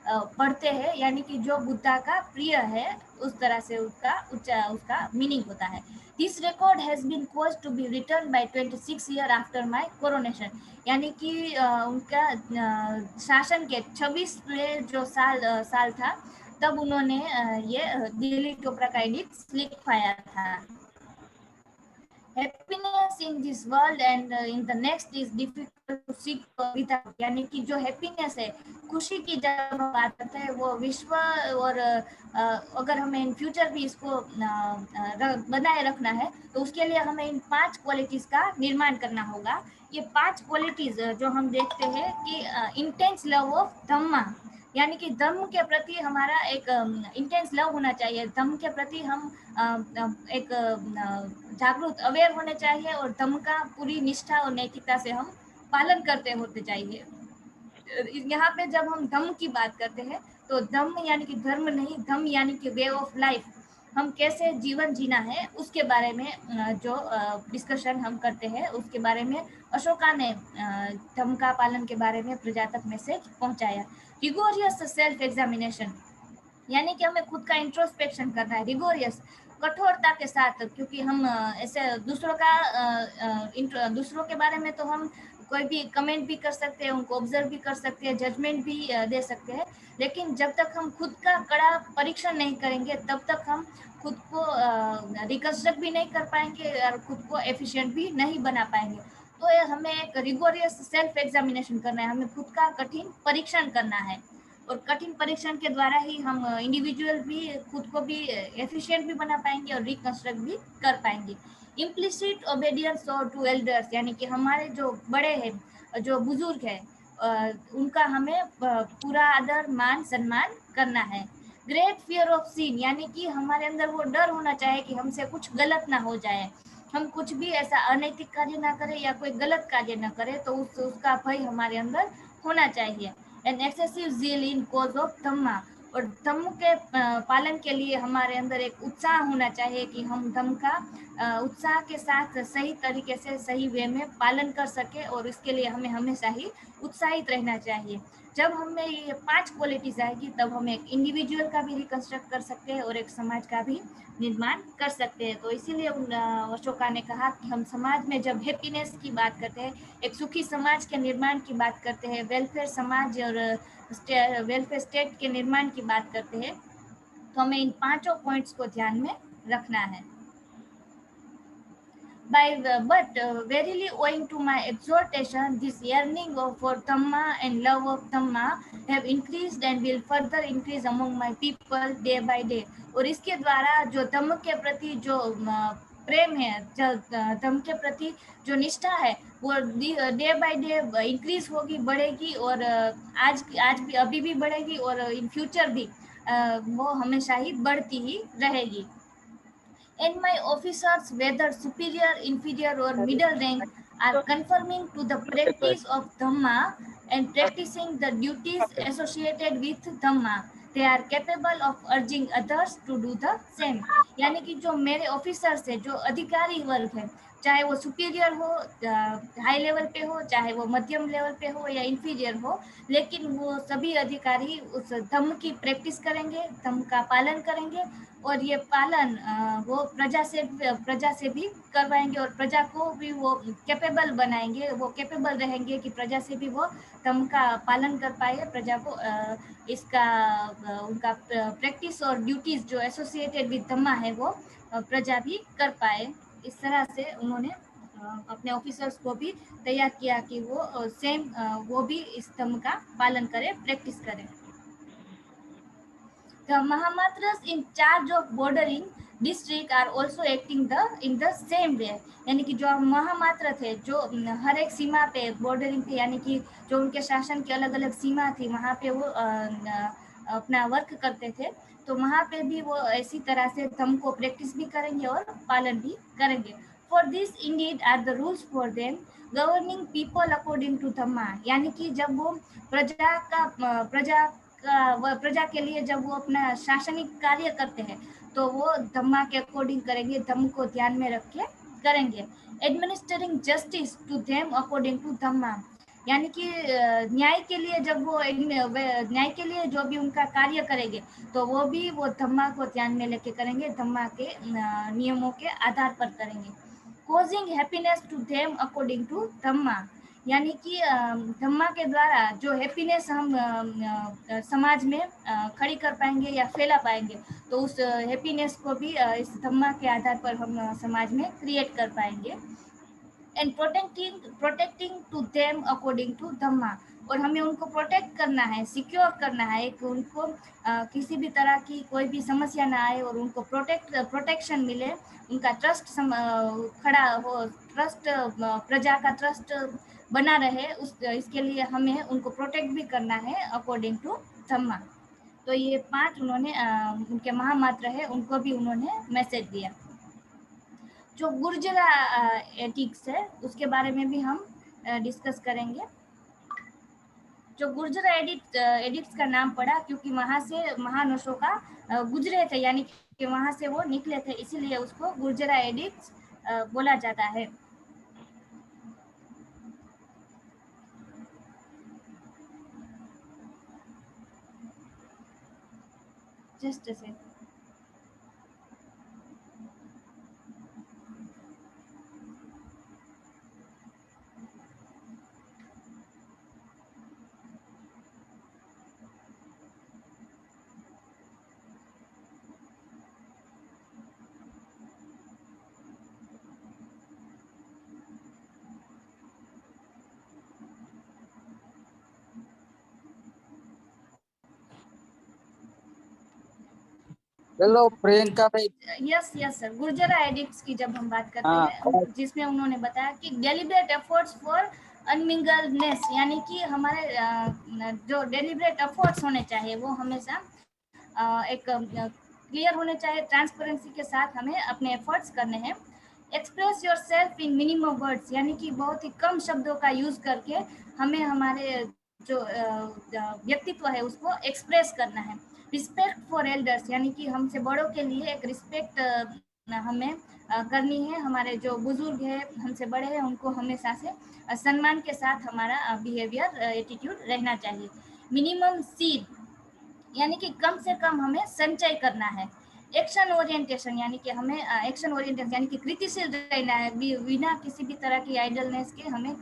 पढ़ते हैं यानी कि जो बुद्धा का प्रिय है, उस तरह से उसका मीनिंग होता है। This record has been caused to be written by 26 year after my coronation, यानी कि उनका शासन के 26वें जो साल था तब उन्होंने ये दिल्ली टोपरा का एडिक्ट्स लिखवाया था। Happiness in this world and in the next is difficult to seek without, यानी कि जो हैप्पीनेस है, खुशी की जब हम बात करते हैं वो विश्व और अगर हमें इन फ्यूचर भी इसको बनाए रखना है तो उसके लिए हमें इन 5 क्वालिटीज का निर्माण करना होगा। ये 5 क्वालिटीज जो हम देखते हैं कि इंटेंस लव ऑफ धम्मा, यानी कि धम्म के प्रति हमारा एक इंटेंस लव होना चाहिए, धम्म के प्रति हम एक जागरूक अवेयर होने चाहिए और धम्म का पूरी निष्ठा और नैतिकता से हम पालन करते होते चाहिए। यहाँ पे जब हम धम्म की बात करते हैं तो धम्म यानी कि धर्म नहीं, धम्म यानी कि वे ऑफ लाइफ, हम कैसे जीवन जीना है उसके बारे में जो डिस्कशन हम करते हैं उसके बारे में अशोका ने धम्म का पालन के बारे में प्रजा तक मैसेज पहुंचाया। रिगोरियस सेल्फ एग्जामिनेशन, यानी कि हमें खुद का इंट्रोस्पेक्शन करना है, रिगोरियस कठोरता के साथ, क्योंकि हम ऐसे दूसरों के बारे में तो हम कोई भी कमेंट भी कर सकते हैं, उनको ऑब्जर्व भी कर सकते हैं, जजमेंट भी दे सकते हैं, लेकिन जब तक हम खुद का कड़ा परीक्षण नहीं करेंगे तब तक हम खुद को रिकंस्ट्रक्ट भी नहीं कर पाएंगे और खुद को एफिशिएंट भी नहीं बना पाएंगे। तो हमें एक रिगोरियस सेल्फ एग्जामिनेशन करना है, हमें खुद का कठिन परीक्षण करना है, और कठिन परीक्षण के द्वारा ही हम इंडिविजुअल भी खुद को भी एफिशिएंट भी बना पाएंगे और रिकंस्ट्रक्ट भी कर पाएंगे। इम्प्लिसिट ओबेडियंस और टू एल्डर्स, यानी कि हमारे जो बड़े हैं, जो बुजुर्ग हैं, उनका हमें पूरा आदर मान सम्मान करना है। ग्रेट फियर ऑफ सीन, यानी कि हमारे अंदर वो डर होना चाहिए कि हमसे कुछ गलत ना हो जाए, हम कुछ भी ऐसा अनैतिक कार्य ना करें या कोई गलत कार्य ना करें, तो उसका भय हमारे अंदर होना चाहिए। An excessive zeal in cause of dhamma, और धम्म के पालन के लिए हमारे अंदर एक उत्साह होना चाहिए कि हम धम्म का उत्साह के साथ सही तरीके से सही वे में पालन कर सके, और इसके लिए हमें हमेशा ही उत्साहित रहना चाहिए। जब हमें ये 5 क्वालिटीज आएगी तब हम एक इंडिविजुअल का भी रिकंस्ट्रक्ट कर सकते हैं और एक समाज का भी निर्माण कर सकते हैं। तो इसीलिए अशोका ने कहा कि हम समाज में जब हैप्पीनेस की बात करते हैं, एक सुखी समाज के निर्माण की बात करते हैं, वेलफेयर समाज और वेलफेयर स्टेट के निर्माण की बात करते हैं, तो हमें इन 5 पॉइंट्स को ध्यान में रखना है। But verily owing to my exhortation, this yearning for Dhamma and love of Dhamma have increased and will further increase among my people day by day. और इसके द्वारा जो धम्म के प्रति जो प्रेम है, जो धम्म के प्रति जो निष्ठा है, वो डे बाय डे इंक्रीज होगी, बढ़ेगी, और आज भी अभी भी बढ़ेगी और इन फ्यूचर भी वो हमेशा ही बढ़ती ही रहेगी। And my officers, whether superior, inferior, or middle rank, are conforming to the practice of Dhamma and practicing the duties associated with Dhamma. They are capable of urging others to do the same. यानी कि जो मेरे ऑफिसर्स है, जो अधिकारी वर्ग है, चाहे वो सुपीरियर हो, हाई लेवल पे हो, चाहे वो मध्यम लेवल पे हो या इंफीरियर हो, लेकिन वो सभी अधिकारी उस धम्म की प्रैक्टिस करेंगे, धम्म का पालन करेंगे, और ये पालन वो प्रजा से भी करवाएंगे और प्रजा को भी वो कैपेबल बनाएंगे, वो कैपेबल रहेंगे कि प्रजा से भी वो धम्म का पालन कर पाए, प्रजा को इसका उनका प्रैक्टिस और ड्यूटीज जो एसोसिएटेड विद धम्मा है वो प्रजा भी कर पाए। इस तरह से उन्होंने अपने ऑफिसर्स को भी तैयार किया कि वो सेम वो भी इस धम्म का पालन करें, प्रैक्टिस करें। The Mahamatras in charge of bordering district are also acting in the same way, यानी कि जो महामात्र थे, जो हर एक सीमा पे बॉर्डरिंग पे, यानी कि जो उनके शासन की अलग अलग सीमा थी, वहाँ पे वो अपना वर्क करते थे, तो वहाँ पे भी वो ऐसी तरह से धम्म को प्रैक्टिस भी करेंगे और पालन भी करेंगे। For this indeed are the rules for them, governing people according to Dhamma, यानी कि जब वो प्रजा के लिए जब वो अपना शासनिक कार्य करते हैं तो वो धम्मा के अकॉर्डिंग करेंगे, धम्म को ध्यान में रख के करेंगे। Administering justice to them according to dhamma, यानी कि न्याय के लिए जब वो न्याय के लिए जो भी उनका कार्य करेंगे तो वो भी वो धम्मा को ध्यान में लेके करेंगे, धम्मा के नियमों के आधार पर करेंगे। Causing happiness to them according to dhamma, यानी कि धम्मा के द्वारा जो हैप्पीनेस हम समाज में खड़ी कर पाएंगे या फैला पाएंगे, तो उस हैप्पीनेस को भी इस धम्मा के आधार पर हम समाज में क्रिएट कर पाएंगे। And protecting to them according to dhamma, और हमें उनको प्रोटेक्ट करना है, सिक्योर करना है, एक उनको किसी भी तरह की कोई भी समस्या ना आए और उनको प्रोटेक्शन मिले, उनका ट्रस्ट खड़ा हो, ट्रस्ट प्रजा का ट्रस्ट बना रहे, इसके लिए हमें उनको प्रोटेक्ट भी करना है अकॉर्डिंग टू धम्मा। तो ये 5 उन्होंने उनके महामात्र है, उनको भी उन्होंने मैसेज दिया। जो गुर्जरा एथिक्स है उसके बारे में भी हम डिस्कस करेंगे। जो गुर्जरा एडिक्ट्स का नाम पड़ा क्योंकि वहां से महान अशोका गुजरे थे, यानी कि वहां से वो निकले थे, इसीलिए उसको गुर्जरा एडिक्ट्स बोला जाता है। जस्ट से हेलो प्रियंका भाई। यस सर, गुर्जरा एडिक्ट्स की जब हम बात करते हाँ, हैं, जिसमें उन्होंने बताया कि डेलिब्रेट एफर्ट्स फॉर अनमिंगलनेस, यानी कि हमारे जो डेलिब्रेट एफर्ट्स होने चाहिए वो हमेशा एक क्लियर होने चाहिए, ट्रांसपेरेंसी के साथ हमें अपने एफर्ट्स करने हैं। Express your self in minimum words, यानी कि बहुत ही कम शब्दों का यूज करके हमें हमारे जो व्यक्तित्व है उसको एक्सप्रेस करना है। रिस्पेक्ट फॉर एल्डर्स, यानी कि हमसे बड़ों के लिए एक रिस्पेक्ट हमें करनी है। हमारे जो बुजुर्ग है, हमसे बड़े हैं, उनको हमेशा से सम्मान के साथ हमारा बिहेवियर एटीट्यूड रहना चाहिए। मिनिमम सीड, यानी कि कम से कम हमें संचय करना है। एक्शन ओरिएंटेशन, यानी कि हमें एक्शन ओरिएंटेशन यानी कि कृतिशील रहना है, बिना किसी भी तरह की आइडलनेस के हमें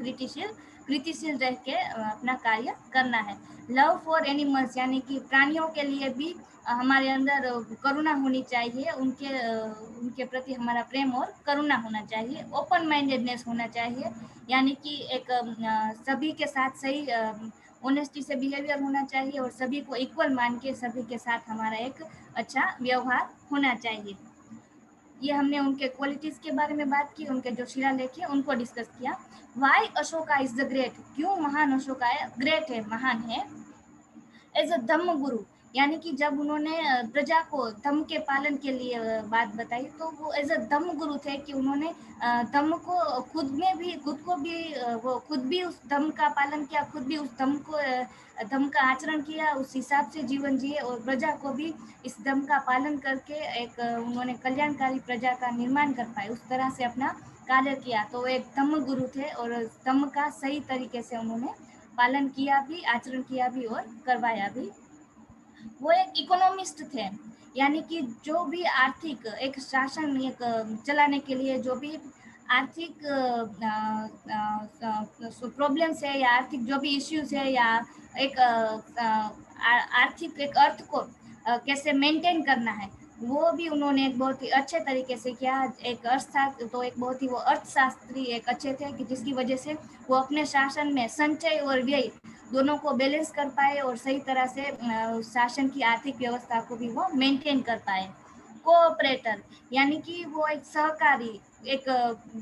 कृतिशील रह के अपना कार्य करना है। लव फॉर एनिमल्स, यानी कि प्राणियों के लिए भी हमारे अंदर करुणा होनी चाहिए, उनके प्रति हमारा प्रेम और करुणा होना चाहिए। ओपन माइंडेडनेस होना चाहिए, यानी कि एक सभी के साथ सही ऑनेस्टी से बिहेवियर होना चाहिए और सभी को इक्वल मान के सभी के साथ हमारा एक अच्छा व्यवहार होना चाहिए। ये हमने उनके क्वालिटीज के बारे में बात की, उनके जो शिलालेख है उनको डिस्कस किया। Why Ashoka is the great, क्यों महान अशोका है, ग्रेट है, महान है। एज अ धम्म गुरु, यानी कि जब उन्होंने प्रजा को धम्म के पालन के लिए बात बताई, तो वो एज अ धम्म गुरु थे कि उन्होंने धम्म को वो खुद भी उस धम्म का पालन किया, खुद भी उस धम्म का आचरण किया, उस हिसाब से जीवन जिए और प्रजा को भी इस धम्म का पालन करके एक उन्होंने कल्याणकारी प्रजा का निर्माण कर पाए, उस तरह से अपना कार्य किया। तो वो एक धम्म गुरु थे और धम्म का सही तरीके से उन्होंने पालन किया भी, आचरण किया भी और करवाया भी। वो एक इकोनॉमिस्ट थे, यानी कि जो भी आर्थिक एक शासन एक चलाने के लिए जो भी आर्थिक प्रॉब्लम्स है या आर्थिक जो भी इश्यूज है या एक आर्थिक एक अर्थ को कैसे मेंटेन करना है, वो भी उन्होंने एक बहुत ही अच्छे तरीके से किया। एक अर्थशास्त्र, तो एक बहुत ही वो अर्थशास्त्री एक अच्छे थे कि जिसकी वजह से वो अपने शासन में संचय और व्यय दोनों को बैलेंस कर पाए और सही तरह से शासन की आर्थिक व्यवस्था को भी वो मेंटेन कर पाए। कोऑपरेटर, यानी कि वो एक सहकारी, एक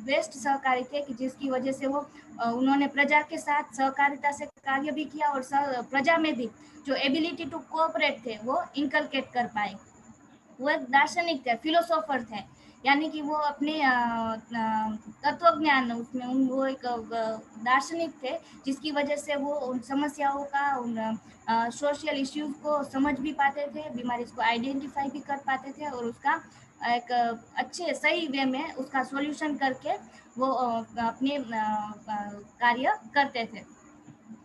बेस्ट सहकारी थे कि जिसकी वजह से वो उन्होंने प्रजा के साथ सहकारिता से कार्य भी किया और प्रजा में भी जो एबिलिटी टू कोऑपरेट थे वो इनकलकेट कर पाए। वो एक दार्शनिक थे, फिलोसोफर थे, यानी कि वो अपने तत्व ज्ञान उसमें वो एक दार्शनिक थे, जिसकी वजह से वो उन समस्याओं का, उन सोशल इश्यूज को समझ भी पाते थे, बीमारी को आइडेंटिफाई भी कर पाते थे और उसका एक अच्छे सही वे में उसका सॉल्यूशन करके वो अपने कार्य करते थे।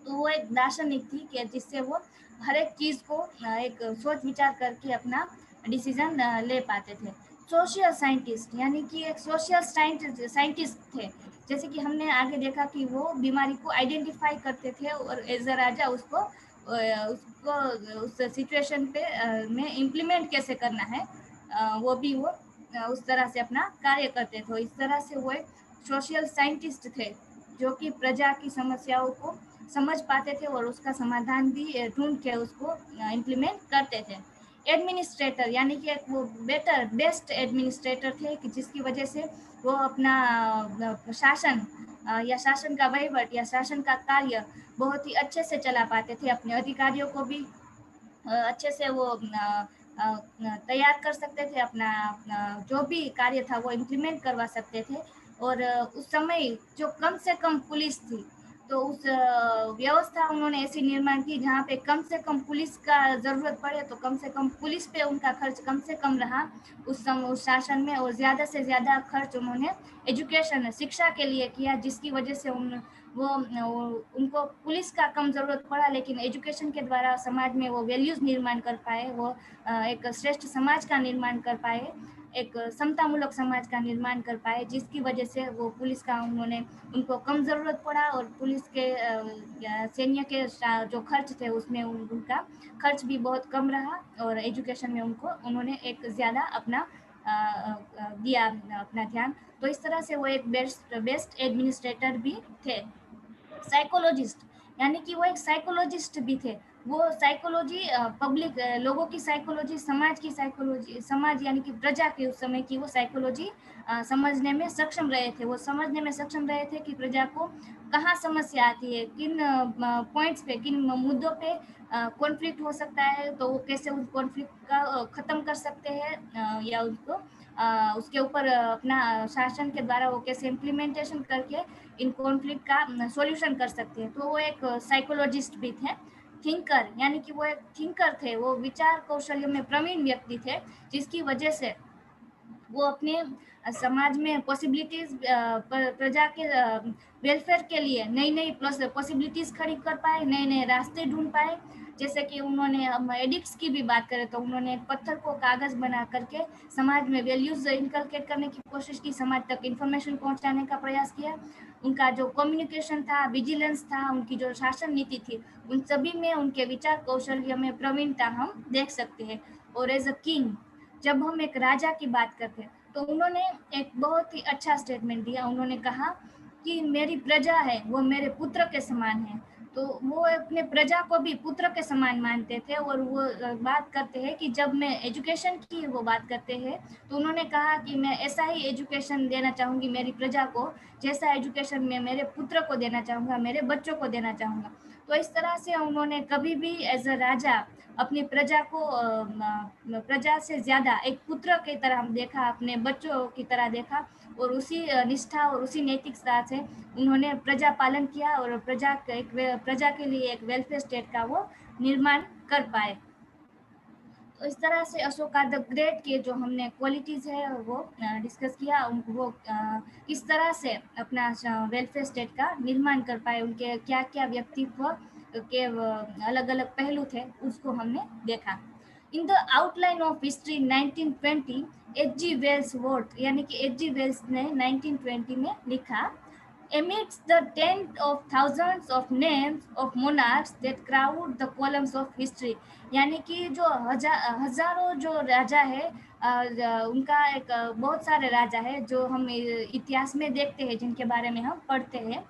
तो वो एक दार्शनिक थी कि जिससे वो हर एक चीज़ को एक सोच विचार करके अपना डिसीजन ले पाते थे। सोशल साइंटिस्ट, यानी कि एक सोशल साइंटिस्ट थे, जैसे कि हमने आगे देखा कि वो बीमारी को आइडेंटिफाई करते थे और एज अ राजा उसको उस सिचुएशन पे में इम्प्लीमेंट कैसे करना है, वो भी वो उस तरह से अपना कार्य करते थे। इस तरह से वो एक सोशल साइंटिस्ट थे जो कि प्रजा की समस्याओं को समझ पाते थे और उसका समाधान भी ढूंढ के उसको इम्प्लीमेंट करते थे। एडमिनिस्ट्रेटर यानी कि एक वो बेस्ट एडमिनिस्ट्रेटर थे कि जिसकी वजह से वो अपना शासन या शासन का वहीवट या शासन का कार्य बहुत ही अच्छे से चला पाते थे। अपने अधिकारियों को भी अच्छे से वो तैयार कर सकते थे, अपना जो भी कार्य था वो इम्प्लीमेंट करवा सकते थे। और उस समय जो कम से कम पुलिस थी, तो उस व्यवस्था उन्होंने ऐसी निर्माण की जहाँ पे कम से कम पुलिस का ज़रूरत पड़े तो कम से कम पुलिस पे उनका खर्च कम से कम रहा उस शासन में, और ज़्यादा से ज़्यादा खर्च उन्होंने एजुकेशन शिक्षा के लिए किया, जिसकी वजह से वो उनको पुलिस का कम ज़रूरत पड़ा, लेकिन एजुकेशन के द्वारा समाज में वो वैल्यूज़ निर्माण कर पाए, वो एक श्रेष्ठ समाज का निर्माण कर पाए, एक समतामूलक समाज का निर्माण कर पाए, जिसकी वजह से वो पुलिस का उनको कम ज़रूरत पड़ा और पुलिस के सैन्य के जो खर्च थे उसमें उनका खर्च भी बहुत कम रहा, और एजुकेशन में उन्होंने एक ज़्यादा अपना दिया अपना ध्यान। तो इस तरह से वो एक बेस्ट एडमिनिस्ट्रेटर भी थे। साइकोलॉजिस्ट यानी कि वो एक साइकोलॉजिस्ट भी थे। वो साइकोलॉजी पब्लिक लोगों की साइकोलॉजी, समाज की साइकोलॉजी, समाज यानी कि प्रजा की उस समय की वो साइकोलॉजी समझने में सक्षम रहे थे। वो समझने में सक्षम रहे थे कि प्रजा को कहाँ समस्या आती है, किन पॉइंट्स पे, किन मुद्दों पे कॉन्फ्लिक्ट हो सकता है, तो वो कैसे उस कॉन्फ्लिक्ट का ख़त्म कर सकते हैं, या उसको उसके ऊपर अपना शासन के द्वारा वो कैसे इम्प्लीमेंटेशन करके इन कॉन्फ्लिक्ट का सॉल्यूशन कर सकते हैं। तो वो एक साइकोलॉजिस्ट भी थे। थिंकर यानी कि वो एक थिंकर थे, वो विचार कौशल्य में प्रवीण व्यक्ति थे, जिसकी वजह से वो अपने समाज में पॉसिबिलिटीज प्रजा के वेलफेयर के लिए नई नई पॉसिबिलिटीज खड़ी कर पाए, नए नए रास्ते ढूंढ पाए। जैसे कि उन्होंने, हम एडिक्ट्स की भी बात करें तो उन्होंने एक पत्थर को कागज बना करके समाज में वैल्यूज इनकलकेट करने की कोशिश की, समाज तक इंफॉर्मेशन पहुंचाने का प्रयास किया। उनका जो कम्युनिकेशन था, विजिलेंस था, उनकी जो शासन नीति थी, उन सभी में उनके विचार कौशल्य में प्रवीणता हम देख सकते हैं। और एज अ किंग, जब हम एक राजा की बात करते हैं तो उन्होंने एक बहुत ही अच्छा स्टेटमेंट दिया। उन्होंने कहा कि मेरी प्रजा है वो मेरे पुत्र के समान है। तो वो अपने प्रजा को भी पुत्र के समान मानते थे। और वो बात करते हैं कि जब मैं एजुकेशन की वो बात करते हैं तो उन्होंने कहा कि मैं ऐसा ही एजुकेशन देना चाहूँगी मेरी प्रजा को, जैसा एजुकेशन मैं मेरे पुत्र को देना चाहूँगा, मेरे बच्चों को देना चाहूँगा। तो इस तरह से उन्होंने कभी भी एज अ राजा अपनी प्रजा को प्रजा से ज़्यादा एक पुत्र की तरह देखा, अपने बच्चों की तरह देखा, और उसी निष्ठा और उसी नैतिकता से उन्होंने प्रजा पालन किया और प्रजा के लिए एक वेलफेयर स्टेट का वो निर्माण कर पाए। तो इस तरह से अशोका द ग्रेट के जो हमने क्वालिटीज़ है वो डिस्कस किया, वो किस तरह से अपना वेलफेयर स्टेट का निर्माण कर पाए, उनके क्या क्या व्यक्तित्व के अलग अलग पहलू थे उसको हमने देखा। In the outline of history 1920, H G Wells vote यानी कि एच जी वेल्स ने 1920 में लिखा, amidst the tens of thousands of names of monarchs that crowd the columns of history, यानी कि जो हजारों जो राजा है, उनका एक बहुत सारे राजा है जो हम इतिहास में देखते हैं, जिनके बारे में हम पढ़ते हैं।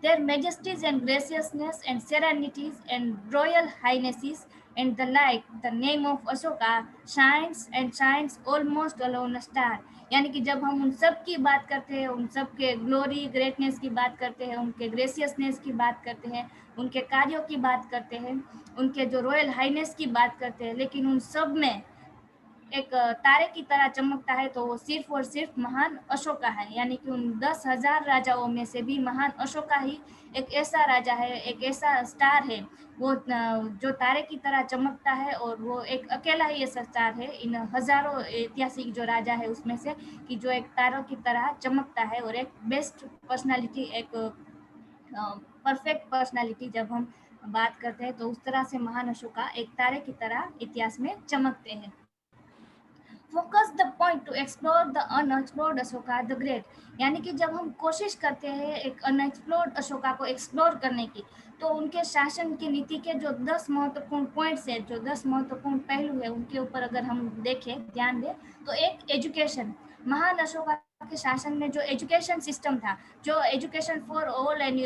Their majesties and graciousness and serenities and royal highnesses and the like, the name of Ashoka shines and shines almost alone a star। यानी कि जब हम उन सब की बात करते हैं, उन सब के ग्लोरी ग्रेटनेस की बात करते हैं, उनके ग्रेसियसनेस की बात करते हैं, उनके कार्यों की बात करते हैं, उनके जो रॉयल हाइनेस की बात करते हैं, लेकिन उन सब में एक तारे की तरह चमकता है तो वो सिर्फ और सिर्फ महान अशोका है। यानी कि उन 10,000 राजाओं में से भी महान अशोका ही एक ऐसा राजा है, एक ऐसा स्टार है वो जो तारे की तरह चमकता है, और वो एक अकेला ही ऐसा स्टार है इन हजारों ऐतिहासिक जो राजा है उसमें से, कि जो एक तारों की तरह चमकता है, और एक बेस्ट पर्सनालिटी, एक परफेक्ट पर्सनालिटी जब हम बात करते हैं तो उस तरह से महान अशोका एक तारे की तरह इतिहास में चमकते हैं। Focus the point two explore the unexplored Ashoka the great, यानी कि जब हम कोशिश करते हैं एक अनएक्सप्लोर्ड अशोका को एक्सप्लोर करने की, तो उनके शासन की नीति के जो 10 महत्वपूर्ण पॉइंट्स है, जो 10 महत्वपूर्ण पहलू है, उनके ऊपर अगर हम देखें, ध्यान दें, तो एक एजुकेशन, महान अशोका के शासन में जो एजुकेशन सिस्टम था, जो education for all and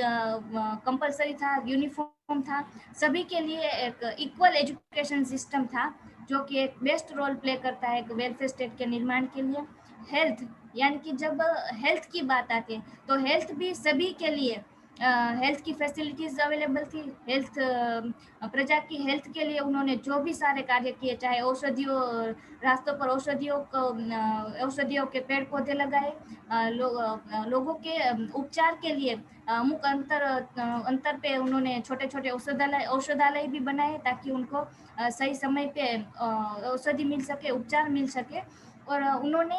compulsory था, यूनिफॉर्म था, सभी के लिए एक इक्वल एजुकेशन सिस्टम था, जो कि एक बेस्ट रोल प्ले करता है एक वेलफेयर स्टेट के निर्माण के लिए। हेल्थ, यानी कि जब हेल्थ की बात आती है तो हेल्थ भी सभी के लिए हेल्थ की फैसिलिटीज अवेलेबल थी। हेल्थ प्रजा की हेल्थ के लिए उन्होंने जो भी सारे कार्य किए, चाहे औषधियों, रास्तों पर औषधियों के पेड़ पौधे लगाए, लोगों के उपचार के लिए अमुक अंतर पे उन्होंने छोटे छोटे औषधालय भी बनाए, ताकि उनको सही समय पे औषधि मिल सके, उपचार मिल सके। और उन्होंने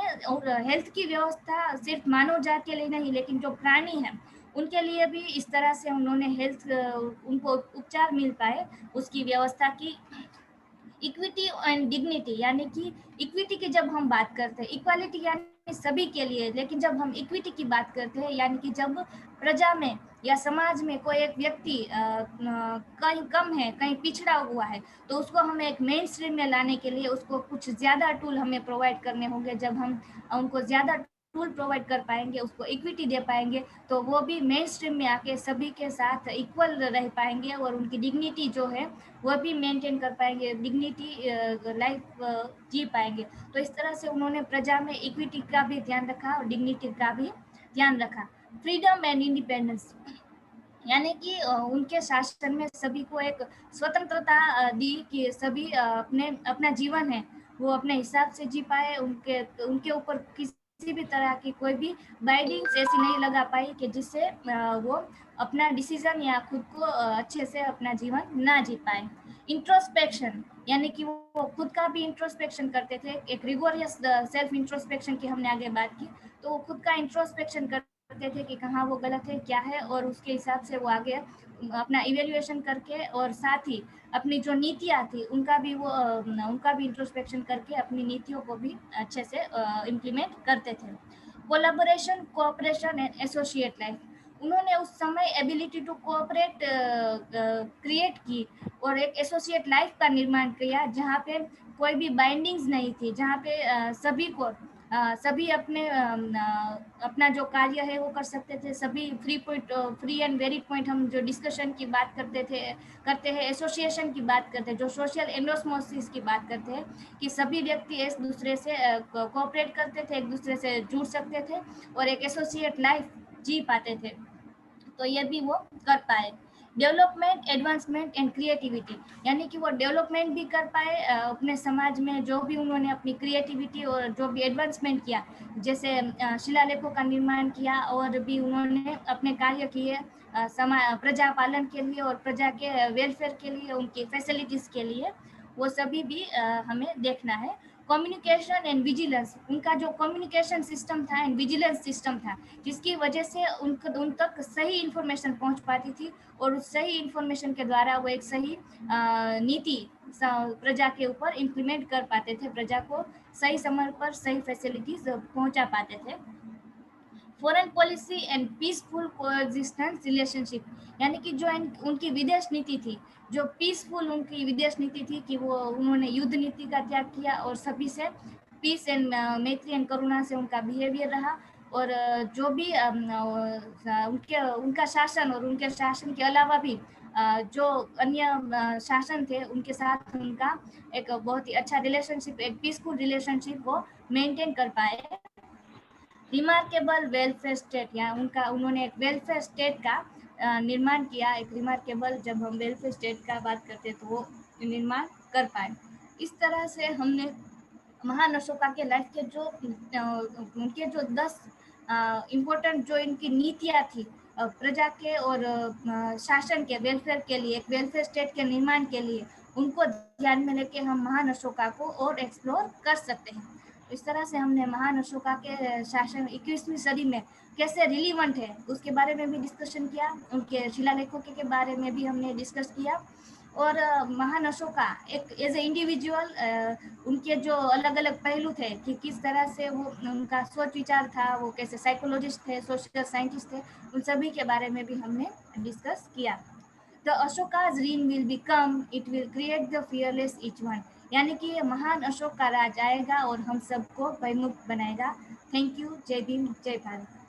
हेल्थ की व्यवस्था सिर्फ मानव जाति के लिए नहीं, लेकिन जो प्राणी हैं उनके लिए भी इस तरह से उन्होंने हेल्थ उनको उपचार मिल पाए उसकी व्यवस्था की। इक्विटी एंड डिग्निटी, यानी कि इक्विटी की जब हम बात करते हैं, इक्वालिटी यानी सभी के लिए, लेकिन जब हम इक्विटी की बात करते हैं, यानी कि जब प्रजा में या समाज में कोई एक व्यक्ति कहीं कम है, कहीं पिछड़ा हुआ है, तो उसको हमें एक मेन स्ट्रीम में लाने के लिए उसको कुछ ज़्यादा टूल हमें प्रोवाइड करने होंगे। जब हम उनको ज़्यादा टूल प्रोवाइड कर पाएंगे, उसको इक्विटी दे पाएंगे, तो वो भी मेन स्ट्रीम में आके सभी के साथ इक्वल रह पाएंगे और उनकी डिग्निटी जो है वह भी मेंटेन कर पाएंगे, डिग्निटी लाइफ जी पाएंगे। तो इस तरह से उन्होंने प्रजा में इक्विटी का भी ध्यान रखा और डिग्निटी का भी ध्यान रखा। फ्रीडम एंड इंडिपेंडेंस, यानी कि उनके शासन में सभी को एक स्वतंत्रता दी कि सभी अपने अपना जीवन है वो अपने हिसाब से जी पाए। उनके उनके ऊपर किसी भी तरह की कोई भी बाइंडिंग्स ऐसी नहीं लगा पाई कि जिससे वो अपना डिसीजन या खुद को अच्छे से अपना जीवन ना जी पाए। इंट्रोस्पेक्शन, यानी कि वो खुद का भी इंट्रोस्पेक्शन करते थे, एक रिगोरियस सेल्फ इंट्रोस्पेक्शन की हमने आगे बात की, तो वो खुद का इंट्रोस्पेक्शन करते थे कि कहाँ वो गलत है, क्या है, और उसके हिसाब से वो आगे अपना इवेल्युएशन करके और साथ ही अपनी जो नीतियाँ थी उनका भी इंट्रोस्पेक्शन करके अपनी नीतियों को भी अच्छे से इम्प्लीमेंट करते थे। Collaboration, cooperation and associate life, उन्होंने उस समय एबिलिटी टू कोऑपरेट क्रिएट की और एक एसोसिएट लाइफ का निर्माण किया, जहाँ पे कोई भी बाइंडिंग्स नहीं थी, जहाँ पे सभी अपना जो कार्य है वो कर सकते थे। सभी फ्री एंड वेरिड पॉइंट, हम जो डिस्कशन की बात करते हैं, एसोसिएशन की बात करते हैं, जो सोशल एंडोस्मोसिस की बात करते हैं, कि सभी व्यक्ति एक दूसरे से कोऑपरेट करते थे, एक दूसरे से जुड़ सकते थे और एक एसोसिएट लाइफ जी पाते थे, तो ये भी वो कर पाए। डेवलपमेंट, एडवांसमेंट एंड क्रिएटिविटी, यानी कि वो डेवलपमेंट भी कर पाए अपने समाज में, जो भी उन्होंने अपनी क्रिएटिविटी और जो भी एडवांसमेंट किया, जैसे शिलालेखों का निर्माण किया और भी उन्होंने अपने कार्य किए प्रजा पालन के लिए और प्रजा के वेलफेयर के लिए, उनकी फैसिलिटीज़ के लिए, वो सभी भी हमें देखना है। कम्युनिकेशन एंड विजिलेंस, उनका जो कम्युनिकेशन सिस्टम था एंड विजिलेंस सिस्टम था, जिसकी वजह से उन तक सही इन्फॉर्मेशन पहुंच पाती थी और उस सही इन्फॉर्मेशन के द्वारा वो एक सही नीति प्रजा के ऊपर इम्प्लीमेंट कर पाते थे, प्रजा को सही समय पर सही फैसिलिटीज पहुंचा पाते थे। Foreign policy and peaceful coexistence relationship, यानी कि जो उनकी विदेश नीति थी, जो पीसफुल उनकी विदेश नीति थी, कि वो उन्होंने युद्ध नीति का त्याग किया और सभी से पीस एंड मैत्री एंड करुणा से उनका बिहेवियर रहा। और जो भी उनका शासन और उनके शासन के अलावा भी जो अन्य शासन थे उनके साथ उनका एक बहुत ही अच्छा रिलेशनशिप, एक पीसफुल रिलेशनशिप वो मेंटेन कर पाए। रिमार्केबल वेलफेयर स्टेट, या उन्होंने एक वेलफेयर स्टेट का निर्माण किया। एक रिमार्केबल, जब हम वेलफेयर स्टेट का बात करते हैं तो वो निर्माण कर पाए। इस तरह से हमने महान अशोका के लाइफ के जो उनके जो 10 इम्पोर्टेंट जो इनकी नीतियाँ थी प्रजा के और शासन के वेलफेयर के लिए, एक वेलफेयर स्टेट के निर्माण के लिए, उनको ध्यान में लेके हम महान अशोका को और एक्सप्लोर कर सकते हैं। इस तरह से हमने महान अशोका के शासन 21वीं सदी में कैसे रिलीवेंट है उसके बारे में भी डिस्कशन किया, उनके शिलालेखों के बारे में भी हमने डिस्कस किया। और महान अशोका एक एज ए इंडिविजुअल उनके जो अलग अलग पहलू थे, कि किस तरह से वो उनका सोच विचार था, वो कैसे साइकोलॉजिस्ट थे, सोशल साइंटिस्ट थे, उन सभी के बारे में भी हमने डिस्कस किया। The Ashoka's reign will become, it will create the fearless each one, यानी कि महान अशोक का राज आएगा और हम सबको भयमुक्त बनाएगा। Thank you. जय भीम, जय भारत।